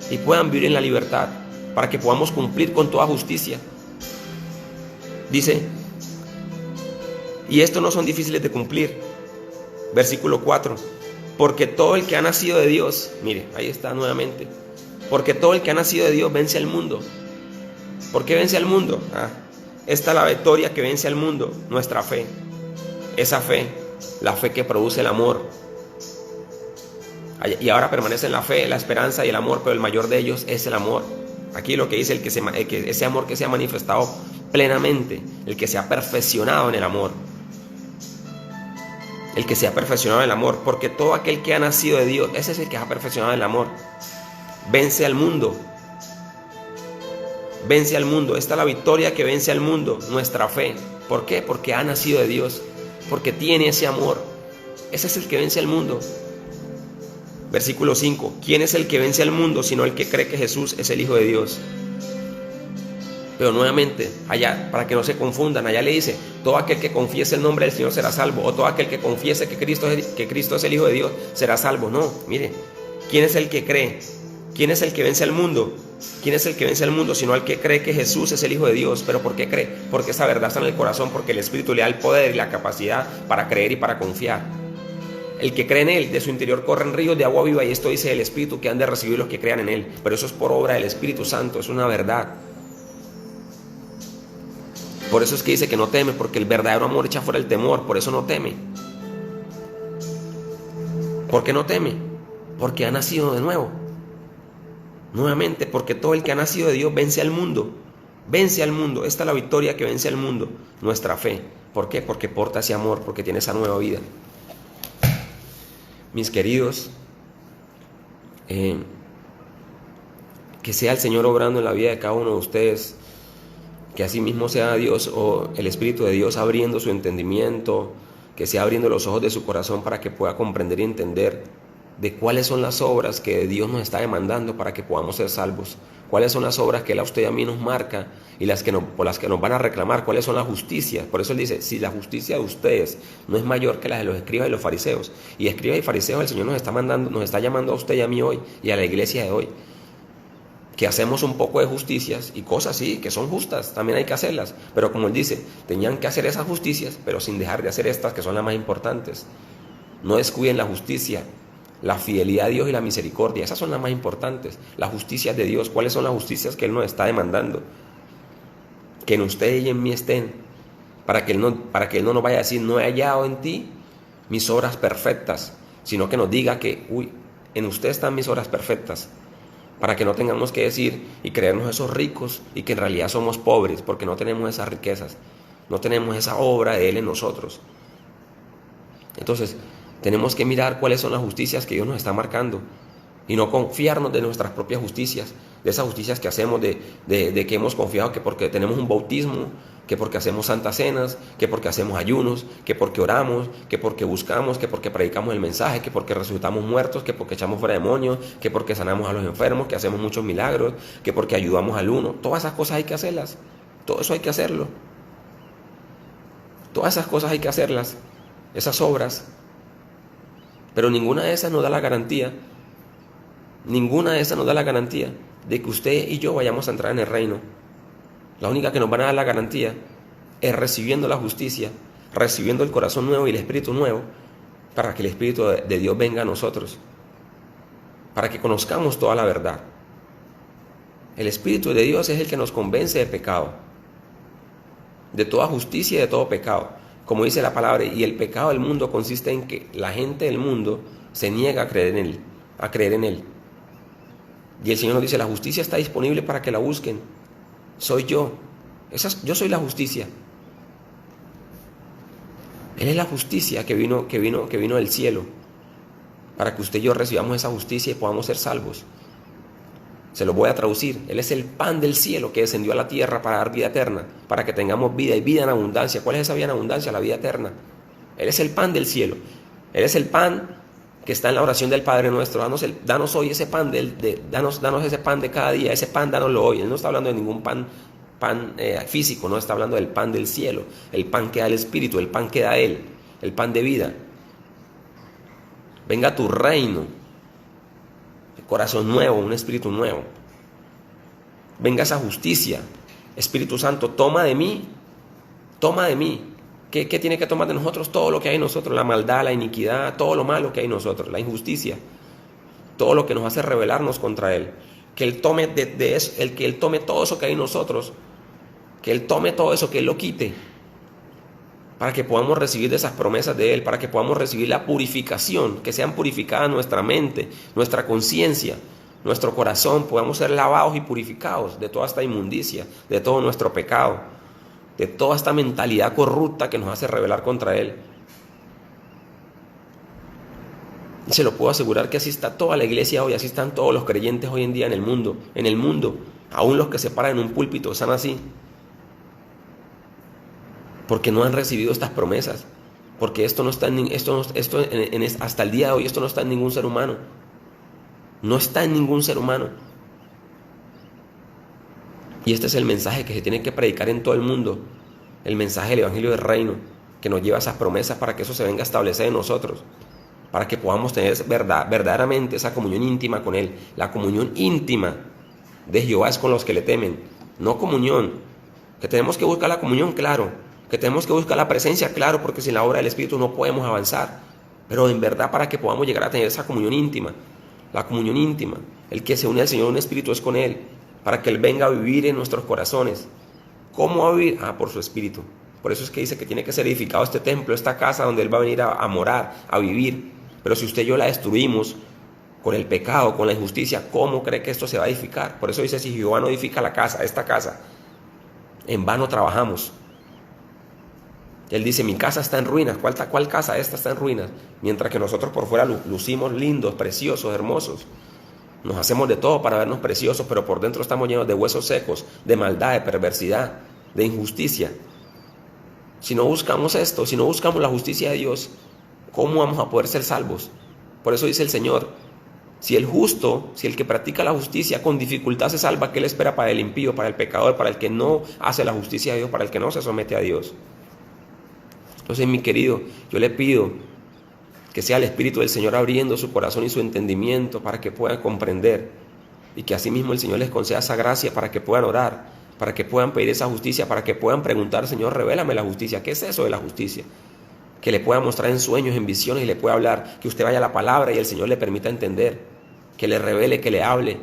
Y puedan vivir en la libertad, para que podamos cumplir con toda justicia. Dice, y estos no son difíciles de cumplir. Versículo 4. Porque todo el que ha nacido de Dios, mire, ahí está nuevamente. Porque todo el que ha nacido de Dios vence al mundo. ¿Por qué vence al mundo? Esta es la victoria que vence al mundo, nuestra fe. Esa fe, la fe que produce el amor. Y ahora permanecen la fe, la esperanza y el amor, pero el mayor de ellos es el amor. Aquí lo que dice ese amor que se ha manifestado plenamente, el que se ha perfeccionado en el amor. El que se ha perfeccionado en el amor, porque todo aquel que ha nacido de Dios, ese es el que ha perfeccionado en el amor. Vence al mundo. Vence al mundo. Esta es la victoria que vence al mundo, nuestra fe. ¿Por qué? Porque ha nacido de Dios, porque tiene ese amor. Ese es el que vence al mundo. Versículo 5. ¿Quién es el que vence al mundo sino el que cree que Jesús es el Hijo de Dios? Pero nuevamente, allá, para que no se confundan, allá le dice, todo aquel que confiese el nombre del Señor será salvo, o todo aquel que confiese que Cristo es el Hijo de Dios será salvo. No, mire, ¿quién es el que cree? ¿Quién es el que vence al mundo? ¿Quién es el que vence al mundo sino el que cree que Jesús es el Hijo de Dios? ¿Pero por qué cree? Porque esa verdad está en el corazón, porque el Espíritu le da el poder y la capacidad para creer y para confiar. El que cree en Él, de su interior corren ríos de agua viva, y esto dice el Espíritu que han de recibir los que crean en Él. Pero eso es por obra del Espíritu Santo, es una verdad. Por eso es que dice que no teme, porque el verdadero amor echa fuera el temor, por eso no teme. ¿Por qué no teme? Porque ha nacido de nuevo. Nuevamente, porque todo el que ha nacido de Dios vence al mundo. Vence al mundo. Esta es la victoria que vence al mundo, nuestra fe. ¿Por qué? Porque porta ese amor, porque tiene esa nueva vida. Mis queridos, que sea el Señor obrando en la vida de cada uno de ustedes, que así mismo sea Dios o el Espíritu de Dios abriendo su entendimiento, que sea abriendo los ojos de su corazón para que pueda comprender y entender de cuáles son las obras que Dios nos está demandando para que podamos ser salvos, cuáles son las obras que Él a usted y a mí nos marca y por las que nos van a reclamar, cuáles son las justicias. Por eso Él dice, si la justicia de ustedes no es mayor que la de los escribas y los fariseos, y escribas y fariseos el Señor nos está llamando a usted y a mí hoy y a la iglesia de hoy, que hacemos un poco de justicias y cosas sí, que son justas, también hay que hacerlas, pero como Él dice, tenían que hacer esas justicias, pero sin dejar de hacer estas que son las más importantes. No descuiden la justicia, la fidelidad a Dios y la misericordia, esas son las más importantes. Las justicias de Dios, ¿cuáles son las justicias que Él nos está demandando? Que en usted y en mí estén, para que Él no nos vaya a decir, no he hallado en ti mis obras perfectas, sino que nos diga que, en usted están mis obras perfectas, para que no tengamos que decir y creernos esos ricos y que en realidad somos pobres, porque no tenemos esas riquezas, no tenemos esa obra de Él en nosotros. Entonces, tenemos que mirar cuáles son las justicias que Dios nos está marcando y no confiarnos de nuestras propias justicias, de esas justicias que hacemos, de que hemos confiado que porque tenemos un bautismo, que porque hacemos santas cenas, que porque hacemos ayunos, que porque oramos, que porque buscamos, que porque predicamos el mensaje, que porque resucitamos muertos, que porque echamos fuera demonios, que porque sanamos a los enfermos, que hacemos muchos milagros, que porque ayudamos al uno. Todas esas cosas hay que hacerlas, todo eso hay que hacerlo. Todas esas cosas hay que hacerlas, esas obras. Pero ninguna de esas nos da la garantía, de que usted y yo vayamos a entrar en el reino. La única que nos van a dar la garantía es recibiendo la justicia, recibiendo el corazón nuevo y el espíritu nuevo, para que el Espíritu de Dios venga a nosotros, para que conozcamos toda la verdad. El Espíritu de Dios es el que nos convence de pecado, de toda justicia y de todo pecado. Como dice la palabra, y el pecado del mundo consiste en que la gente del mundo se niega a creer en Él. Y el Señor nos dice, la justicia está disponible para que la busquen. Soy yo. Yo soy la justicia. Él es la justicia que vino del cielo, para que usted y yo recibamos esa justicia y podamos ser salvos. Se lo voy a traducir. Él es el pan del cielo que descendió a la tierra para dar vida eterna, para que tengamos vida y vida en abundancia. ¿Cuál es esa vida en abundancia? La vida eterna. Él es el pan del cielo. Él es el pan que está en la oración del Padre nuestro. Danos hoy ese pan, danos ese pan de cada día, ese pan dánoslo hoy. Él no está hablando de ningún pan físico, no está hablando del pan del cielo, el pan que da el Espíritu, el pan que da Él, el pan de vida. Venga tu reino, corazón nuevo, un espíritu nuevo. Venga esa justicia. Espíritu Santo, toma de mí. ¿Qué tiene que tomar de nosotros? Todo lo que hay en nosotros, la maldad, la iniquidad, todo lo malo que hay en nosotros, la injusticia, todo lo que nos hace rebelarnos contra Él. Que Él tome de eso, que Él tome todo eso que hay en nosotros, que Él tome todo eso, que Él lo quite, para que podamos recibir de esas promesas de Él, para que podamos recibir la purificación, que sean purificadas nuestra mente, nuestra conciencia, nuestro corazón, podamos ser lavados y purificados de toda esta inmundicia, de todo nuestro pecado, de toda esta mentalidad corrupta que nos hace rebelar contra Él. Y se lo puedo asegurar que así está toda la iglesia hoy, así están todos los creyentes hoy en día en el mundo, aún los que se paran en un púlpito están así, porque no han recibido estas promesas, porque hasta el día de hoy esto no está en ningún ser humano, no está en ningún ser humano. Y este es el mensaje que se tiene que predicar en todo el mundo, el mensaje del Evangelio del Reino, que nos lleva a esas promesas para que eso se venga a establecer en nosotros, para que podamos tener verdaderamente esa comunión íntima con Él. La comunión íntima de Jehová es con los que le temen, no comunión, que tenemos que buscar la comunión, claro, que tenemos que buscar la presencia, claro, porque sin la obra del Espíritu no podemos avanzar, pero en verdad para que podamos llegar a tener esa comunión íntima, la comunión íntima, el que se une al Señor en un espíritu es con Él, para que Él venga a vivir en nuestros corazones. ¿Cómo va a vivir? Por su Espíritu. Por eso es que dice que tiene que ser edificado este templo, esta casa donde Él va a venir a morar, a vivir. Pero si usted y yo la destruimos con el pecado, con la injusticia, ¿cómo cree que esto se va a edificar? Por eso dice, si Jehová no edifica la casa, esta casa, en vano trabajamos. Él dice, mi casa está en ruinas. ¿Cuál casa? Esta está en ruinas. Mientras que nosotros por fuera lucimos lindos, preciosos, hermosos. Nos hacemos de todo para vernos preciosos, pero por dentro estamos llenos de huesos secos, de maldad, de perversidad, de injusticia. Si no buscamos esto, si no buscamos la justicia de Dios, ¿cómo vamos a poder ser salvos? Por eso dice el Señor, si el justo, si el que practica la justicia con dificultad se salva, ¿qué le espera para el impío, para el pecador, para el que no hace la justicia de Dios, para el que no se somete a Dios? Entonces, mi querido, yo le pido que sea el Espíritu del Señor abriendo su corazón y su entendimiento para que puedan comprender, y que asimismo el Señor les conceda esa gracia para que puedan orar, para que puedan pedir esa justicia, para que puedan preguntar, Señor, revélame la justicia. ¿Qué es eso de la justicia? Que le pueda mostrar en sueños, en visiones, y le pueda hablar, que usted vaya a la palabra y el Señor le permita entender, que le revele, que le hable,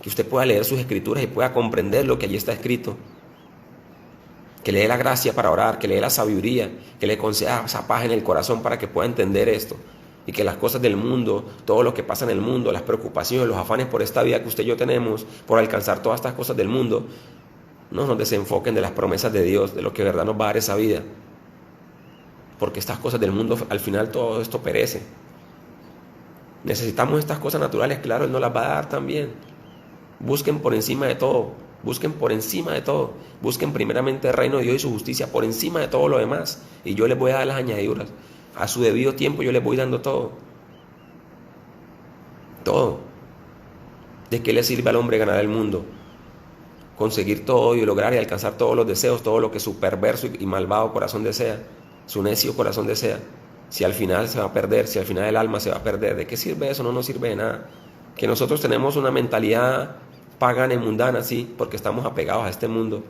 que usted pueda leer sus escrituras y pueda comprender lo que allí está escrito, que le dé la gracia para orar, que le dé la sabiduría, que le conceda esa paz en el corazón para que pueda entender esto, y que las cosas del mundo, todo lo que pasa en el mundo, las preocupaciones, los afanes por esta vida que usted y yo tenemos, por alcanzar todas estas cosas del mundo, no nos desenfoquen de las promesas de Dios, de lo que de verdad nos va a dar esa vida, porque estas cosas del mundo, al final todo esto perece. Necesitamos estas cosas naturales, claro, Él nos las va a dar también. Busquen por encima de todo, busquen por encima de todo, busquen primeramente el reino de Dios y su justicia por encima de todo lo demás, y yo les voy a dar las añadiduras. A su debido tiempo yo les voy dando todo. Todo. ¿De qué le sirve al hombre ganar el mundo? Conseguir todo y lograr y alcanzar todos los deseos, todo lo que su perverso y malvado corazón desea, su necio corazón desea. Si al final se va a perder, si al final el alma se va a perder, ¿de qué sirve eso? No nos sirve de nada. Que nosotros tenemos una mentalidad pagana y mundana, sí, porque estamos apegados a este mundo.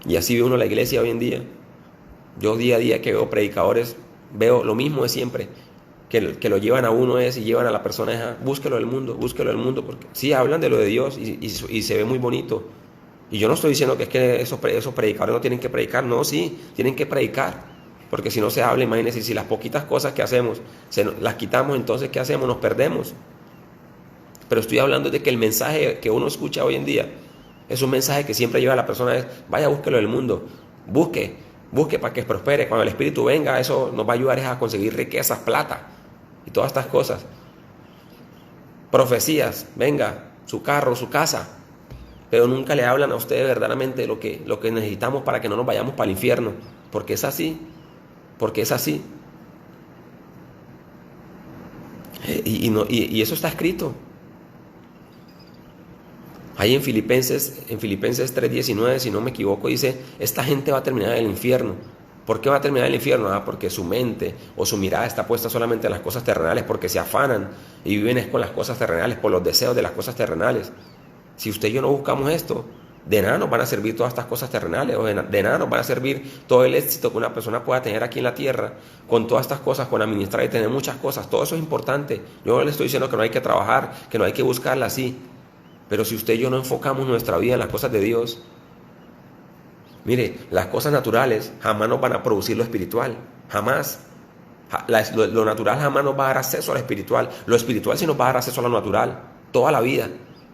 Y así ve uno la iglesia hoy en día. Yo día a día que veo predicadores, veo lo mismo de siempre, que lo llevan a uno y llevan a la persona, búsquelo del mundo, porque sí hablan de lo de Dios y se ve muy bonito. Y yo no estoy diciendo que es que esos predicadores no tienen que predicar, no, sí, tienen que predicar, porque si no se habla, imagínense, si las poquitas cosas que hacemos las quitamos, entonces ¿qué hacemos? Nos perdemos. Pero estoy hablando de que el mensaje que uno escucha hoy en día es un mensaje que siempre lleva a la persona, vaya, búsquelo del mundo, busque para que prospere. Cuando el Espíritu venga, eso nos va a ayudar a conseguir riquezas, plata y todas estas cosas. Profecías, venga, su carro, su casa, pero nunca le hablan a ustedes verdaderamente lo que necesitamos para que no nos vayamos para el infierno, porque es así. porque es así. Y eso está escrito. Ahí en Filipenses 3:19, si no me equivoco, dice, esta gente va a terminar en el infierno. ¿Por qué va a terminar en el infierno? Porque su mente o su mirada está puesta solamente en las cosas terrenales, porque se afanan y viven con las cosas terrenales, por los deseos de las cosas terrenales. Si usted y yo no buscamos esto, de nada nos van a servir todas estas cosas terrenales, o de nada nos van a servir todo el éxito que una persona pueda tener aquí en la tierra, con todas estas cosas, con administrar y tener muchas cosas. Todo eso es importante. Yo no le estoy diciendo que no hay que trabajar, que no hay que buscarla así. Pero si usted y yo no enfocamos nuestra vida en las cosas de Dios, mire, las cosas naturales jamás nos van a producir lo espiritual, jamás. Lo natural jamás nos va a dar acceso a lo espiritual. Lo espiritual sí nos va a dar acceso a lo natural, toda la vida,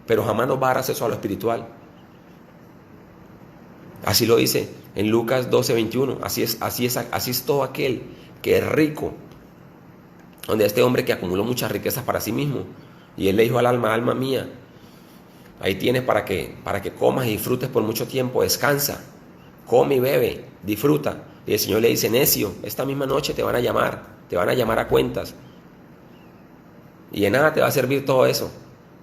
pero jamás nos va a dar acceso a lo espiritual. Así lo dice en Lucas 12:21. Así es todo aquel que es rico. Donde este hombre que acumuló muchas riquezas para sí mismo, y él le dijo al alma, alma mía, ahí tienes para que comas y disfrutes por mucho tiempo, descansa, come y bebe, disfruta. Y el Señor le dice, necio, esta misma noche te van a llamar a cuentas. Y de nada te va a servir todo eso.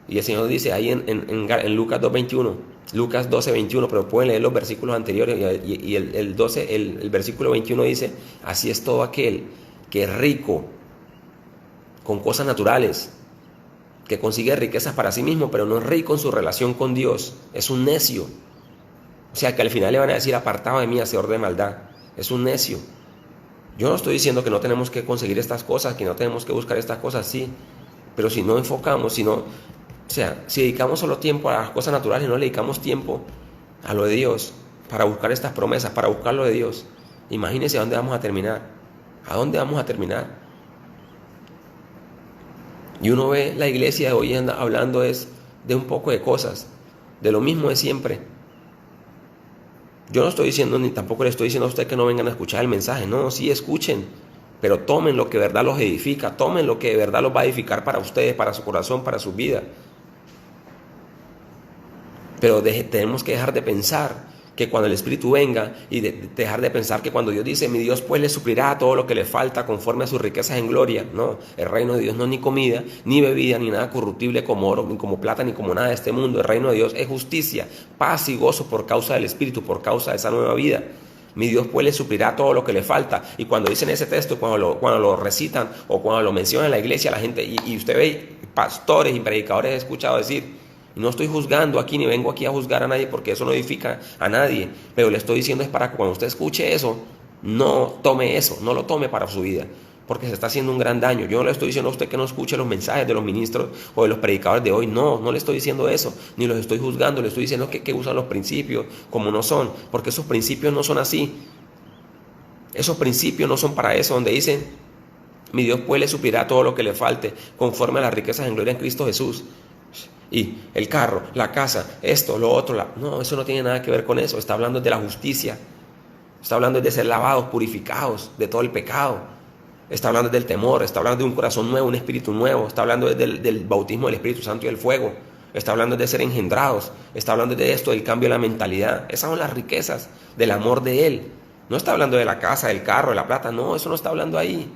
Y el Señor dice ahí en Lucas 2:21, Lucas 12:21, pero pueden leer los versículos anteriores, y el versículo 21 dice, así es todo aquel que es rico con cosas naturales, que consigue riquezas para sí mismo, pero no es rico en su relación con Dios, es un necio. O sea, que al final le van a decir, apartado de mí, hacedor de maldad. Es un necio. Yo no estoy diciendo que no tenemos que conseguir estas cosas, que no tenemos que buscar estas cosas, sí, pero si no enfocamos, si dedicamos solo tiempo a las cosas naturales y no le dedicamos tiempo a lo de Dios, para buscar estas promesas, para buscar lo de Dios, imagínense a dónde vamos a terminar. ¿A dónde vamos a terminar? Y uno ve la iglesia de hoy hablando es de un poco de cosas, de lo mismo de siempre. Yo no estoy diciendo, ni tampoco le estoy diciendo a usted que no vengan a escuchar el mensaje. No, sí escuchen, pero tomen lo que de verdad los edifica, tomen lo que de verdad los va a edificar para ustedes, para su corazón, para su vida. Pero tenemos que dejar de pensar que cuando el Espíritu venga, y dejar de pensar que cuando Dios dice, mi Dios pues le suplirá todo lo que le falta conforme a sus riquezas en gloria. No, el reino de Dios no es ni comida, ni bebida, ni nada corruptible como oro, ni como plata, ni como nada de este mundo. El reino de Dios es justicia, paz y gozo por causa del Espíritu, por causa de esa nueva vida. Mi Dios pues le suplirá todo lo que le falta. Y cuando dicen ese texto, cuando lo recitan o cuando lo mencionan en la iglesia, la gente, y usted ve pastores y predicadores, he escuchado decir, y no estoy juzgando aquí, ni vengo aquí a juzgar a nadie, porque eso no edifica a nadie, pero le estoy diciendo es para que cuando usted escuche eso, no tome eso, no lo tome para su vida, porque se está haciendo un gran daño. Yo no le estoy diciendo a usted que no escuche los mensajes de los ministros o de los predicadores de hoy, no le estoy diciendo eso, ni los estoy juzgando, le estoy diciendo que usan los principios como no son, porque esos principios no son así. Esos principios no son para eso, donde dicen, mi Dios pues le suplirá todo lo que le falte, conforme a las riquezas en gloria en Cristo Jesús. Y el carro, la casa, esto, lo otro, no, eso no tiene nada que ver con eso. Está hablando de la justicia, está hablando de ser lavados, purificados de todo el pecado, está hablando del temor, está hablando de un corazón nuevo, un espíritu nuevo, está hablando del bautismo del Espíritu Santo y del fuego, está hablando de ser engendrados, está hablando de esto, del cambio de la mentalidad. Esas son las riquezas del amor de Él. No está hablando de la casa, del carro, de la plata, no, eso no está hablando ahí.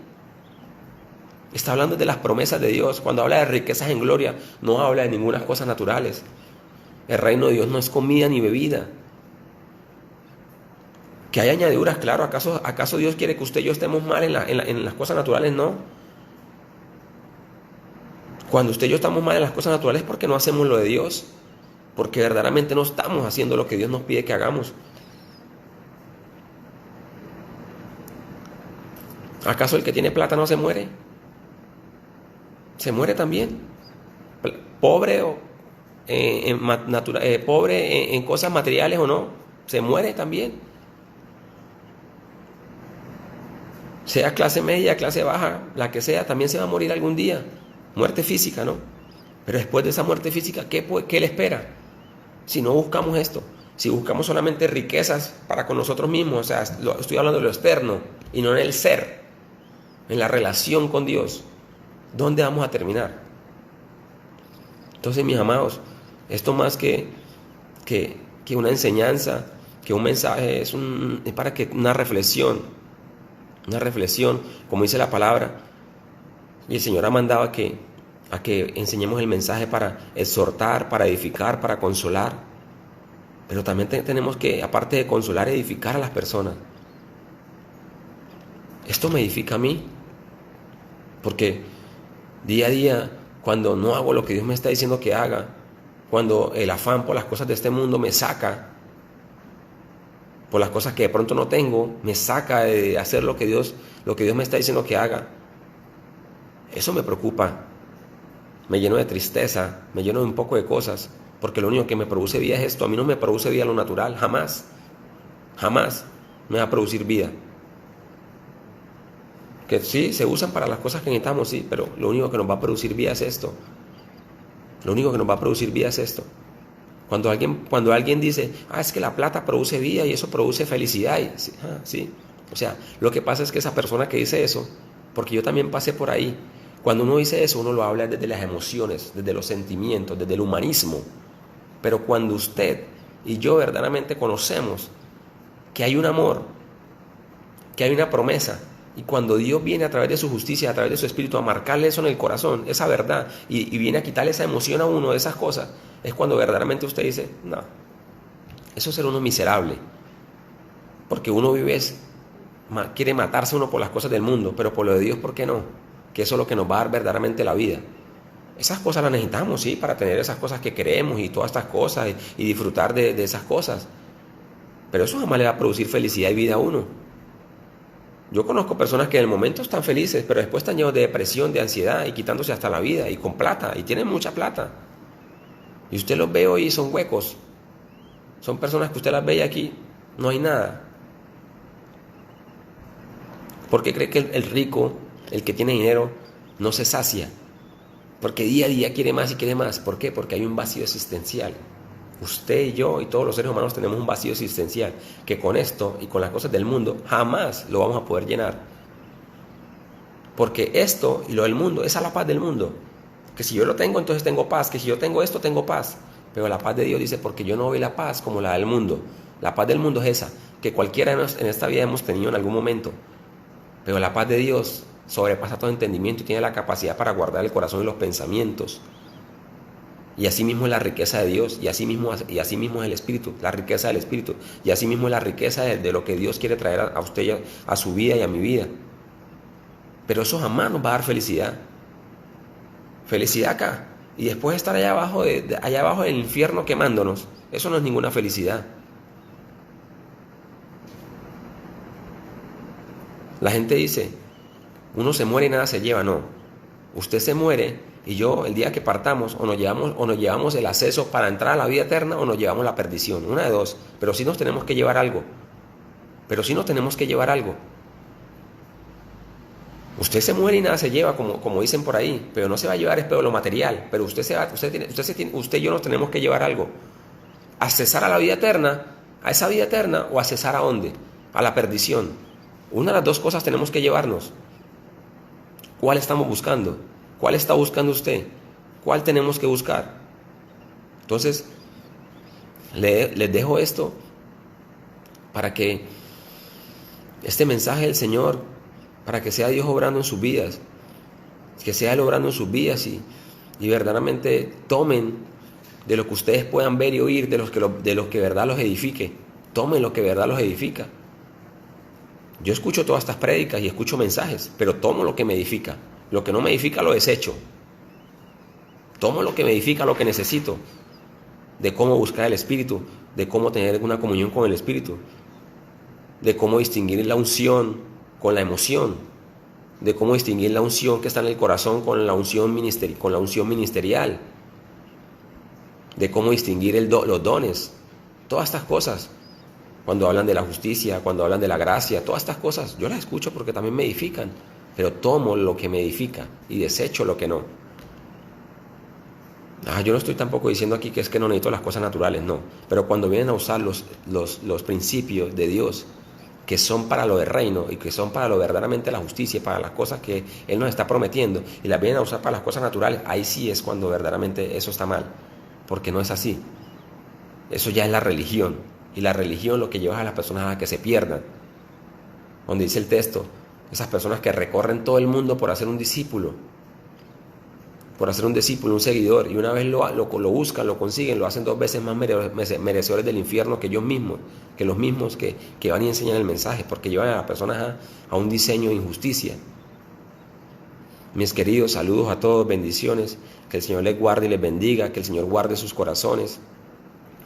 Está hablando de las promesas de Dios. Cuando habla de riquezas en gloria, no habla de ninguna cosa naturales. El reino de Dios no es comida ni bebida. Que hay añadiduras, claro. ¿Acaso Dios quiere que usted y yo estemos mal en las cosas naturales? No. Cuando usted y yo estamos mal en las cosas naturales es porque no hacemos lo de Dios. Porque verdaderamente no estamos haciendo lo que Dios nos pide que hagamos. ¿Acaso el que tiene plata no se muere? Se muere también, pobre en cosas materiales o no, se muere también. Sea clase media, clase baja, la que sea, también se va a morir algún día. Muerte física, ¿no? Pero después de esa muerte física, ¿qué le espera? Si no buscamos esto, si buscamos solamente riquezas para con nosotros mismos, o sea, estoy hablando de lo externo y no en el ser, en la relación con Dios, ¿dónde vamos a terminar? Entonces, mis amados, esto más que una enseñanza, que un mensaje, es para que una reflexión. una reflexión, como dice la palabra. Y el Señor ha mandado a que enseñemos el mensaje para exhortar, para edificar, para consolar. Pero también tenemos que, aparte de consolar, edificar a las personas. Esto me edifica a mí, porque día a día, cuando no hago lo que Dios me está diciendo que haga, cuando el afán por las cosas de este mundo me saca, por las cosas que de pronto no tengo, me saca de hacer lo que Dios me está diciendo que haga, eso me preocupa, me lleno de tristeza, me lleno de un poco de cosas, porque lo único que me produce vida es esto. A mí no me produce vida lo natural, jamás me va a producir vida. Que sí, se usan para las cosas que necesitamos, sí, pero lo único que nos va a producir vida es esto. Lo único que nos va a producir vida es esto. Cuando alguien dice, es que la plata produce vida y eso produce felicidad, sí. O sea, lo que pasa es que esa persona que dice eso, porque yo también pasé por ahí, cuando uno dice eso, uno lo habla desde las emociones, desde los sentimientos, desde el humanismo. Pero cuando usted y yo verdaderamente conocemos que hay un amor, que hay una promesa, y cuando Dios viene a través de su justicia, a través de su espíritu, a marcarle eso en el corazón, esa verdad, y viene a quitarle esa emoción a uno de esas cosas, es cuando verdaderamente usted dice, no, eso es ser uno miserable. Porque uno quiere matarse uno por las cosas del mundo, pero por lo de Dios, ¿por qué no? Que eso es lo que nos va a dar verdaderamente la vida. Esas cosas las necesitamos, sí, para tener esas cosas que queremos y todas estas cosas, y disfrutar de esas cosas. Pero eso jamás le va a producir felicidad y vida a uno. Yo conozco personas que en el momento están felices, pero después están llenos de depresión, de ansiedad y quitándose hasta la vida y con plata, y tienen mucha plata. Y usted los ve hoy y son huecos. Son personas que usted las ve y aquí no hay nada. ¿Por qué cree que el rico, el que tiene dinero, no se sacia? Porque día a día quiere más y quiere más. ¿Por qué? Porque hay un vacío existencial. Usted y yo y todos los seres humanos tenemos un vacío existencial que con esto y con las cosas del mundo jamás lo vamos a poder llenar. Porque esto y lo del mundo, esa es la paz del mundo. Que si yo lo tengo, entonces tengo paz. Que si yo tengo esto, tengo paz. Pero la paz de Dios dice, porque yo no veo la paz como la del mundo. La paz del mundo es esa, que cualquiera en esta vida hemos tenido en algún momento. Pero la paz de Dios sobrepasa todo entendimiento y tiene la capacidad para guardar el corazón y los pensamientos. Y así mismo es la riqueza de Dios, y así mismo es el Espíritu, la riqueza del Espíritu, y así mismo es la riqueza de lo que Dios quiere traer a usted, a su vida y a mi vida. Pero eso jamás nos va a dar felicidad. Felicidad acá, y después estar allá abajo del infierno quemándonos. Eso no es ninguna felicidad. La gente dice, uno se muere y nada se lleva. No, usted se muere y yo, el día que partamos, o nos llevamos el acceso para entrar a la vida eterna, o nos llevamos la perdición, una de dos. Pero sí nos tenemos que llevar algo. Usted se muere y nada se lleva, como dicen por ahí, pero no se va a llevar lo material. Pero usted y yo nos tenemos que llevar algo. Accesar a la vida eterna, a esa vida eterna, o accesar a dónde, a la perdición. Una de las dos cosas tenemos que llevarnos. ¿Cuál estamos buscando? ¿Cuál está buscando usted? ¿Cuál tenemos que buscar? Entonces, les dejo esto para que este mensaje del Señor, para que sea Dios obrando en sus vidas, que sea Él obrando en sus vidas y verdaderamente tomen de lo que ustedes puedan ver y oír, de los que verdad los edifique. Tomen lo que verdad los edifica. Yo escucho todas estas prédicas y escucho mensajes, pero tomo lo que me edifica. Lo que no me edifica lo desecho. Tomo lo que me edifica, lo que necesito, de cómo buscar el Espíritu, de cómo tener una comunión con el Espíritu, de cómo distinguir la unción con la emoción, de cómo distinguir la unción que está en el corazón con la unción ministerial, de cómo distinguir los dones, todas estas cosas. Cuando hablan de la justicia, cuando hablan de la gracia, todas estas cosas, yo las escucho porque también me edifican, pero tomo lo que me edifica y desecho lo que no. Yo no estoy tampoco diciendo aquí que es que no necesito las cosas naturales, no. Pero cuando vienen a usar los principios de Dios, que son para lo del reino y que son para lo verdaderamente la justicia, para las cosas que Él nos está prometiendo, y las vienen a usar para las cosas naturales, ahí sí es cuando verdaderamente eso está mal, porque no es así. Eso ya es la religión, y la religión lo que lleva a las personas a que se pierdan. Donde dice el texto, Esas personas que recorren todo el mundo por hacer un discípulo, un seguidor, y una vez lo buscan, lo consiguen, lo hacen 2 veces más merecedores del infierno que ellos mismos, que los mismos que van y enseñan el mensaje, porque llevan a las personas a un diseño de injusticia. Mis queridos, saludos a todos, bendiciones, que el Señor les guarde y les bendiga, que el Señor guarde sus corazones,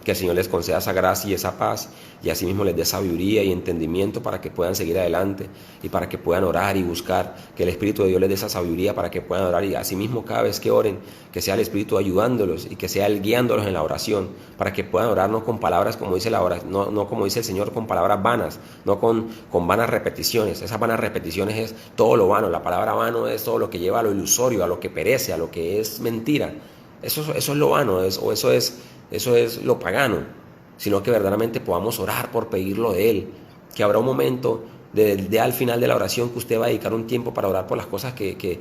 que el Señor les conceda esa gracia y esa paz, y asimismo les dé sabiduría y entendimiento para que puedan seguir adelante y para que puedan orar y buscar, que el Espíritu de Dios les dé esa sabiduría para que puedan orar, y asimismo cada vez que oren, que sea el Espíritu ayudándolos y que sea Él guiándolos en la oración, para que puedan orar no con palabras como dice la oración, no como dice el Señor, con palabras vanas, no con vanas repeticiones. Esas vanas repeticiones es todo lo vano, la palabra vano es todo lo que lleva a lo ilusorio, a lo que perece, a lo que es mentira. Eso es lo vano, eso es lo pagano, sino que verdaderamente podamos orar por pedirlo de Él, que habrá un momento de al final de la oración que usted va a dedicar un tiempo para orar por las cosas que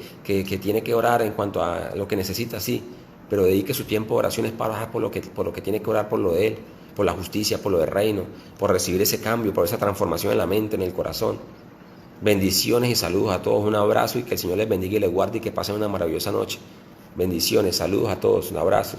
tiene que orar en cuanto a lo que necesita, sí, pero dedique su tiempo de oraciones para orar por lo que tiene que orar, por lo de Él, por la justicia, por lo del reino, por recibir ese cambio, por esa transformación en la mente, en el corazón. Bendiciones y saludos a todos, un abrazo, y que el Señor les bendiga y les guarde y que pasen una maravillosa noche. Bendiciones, saludos a todos, un abrazo.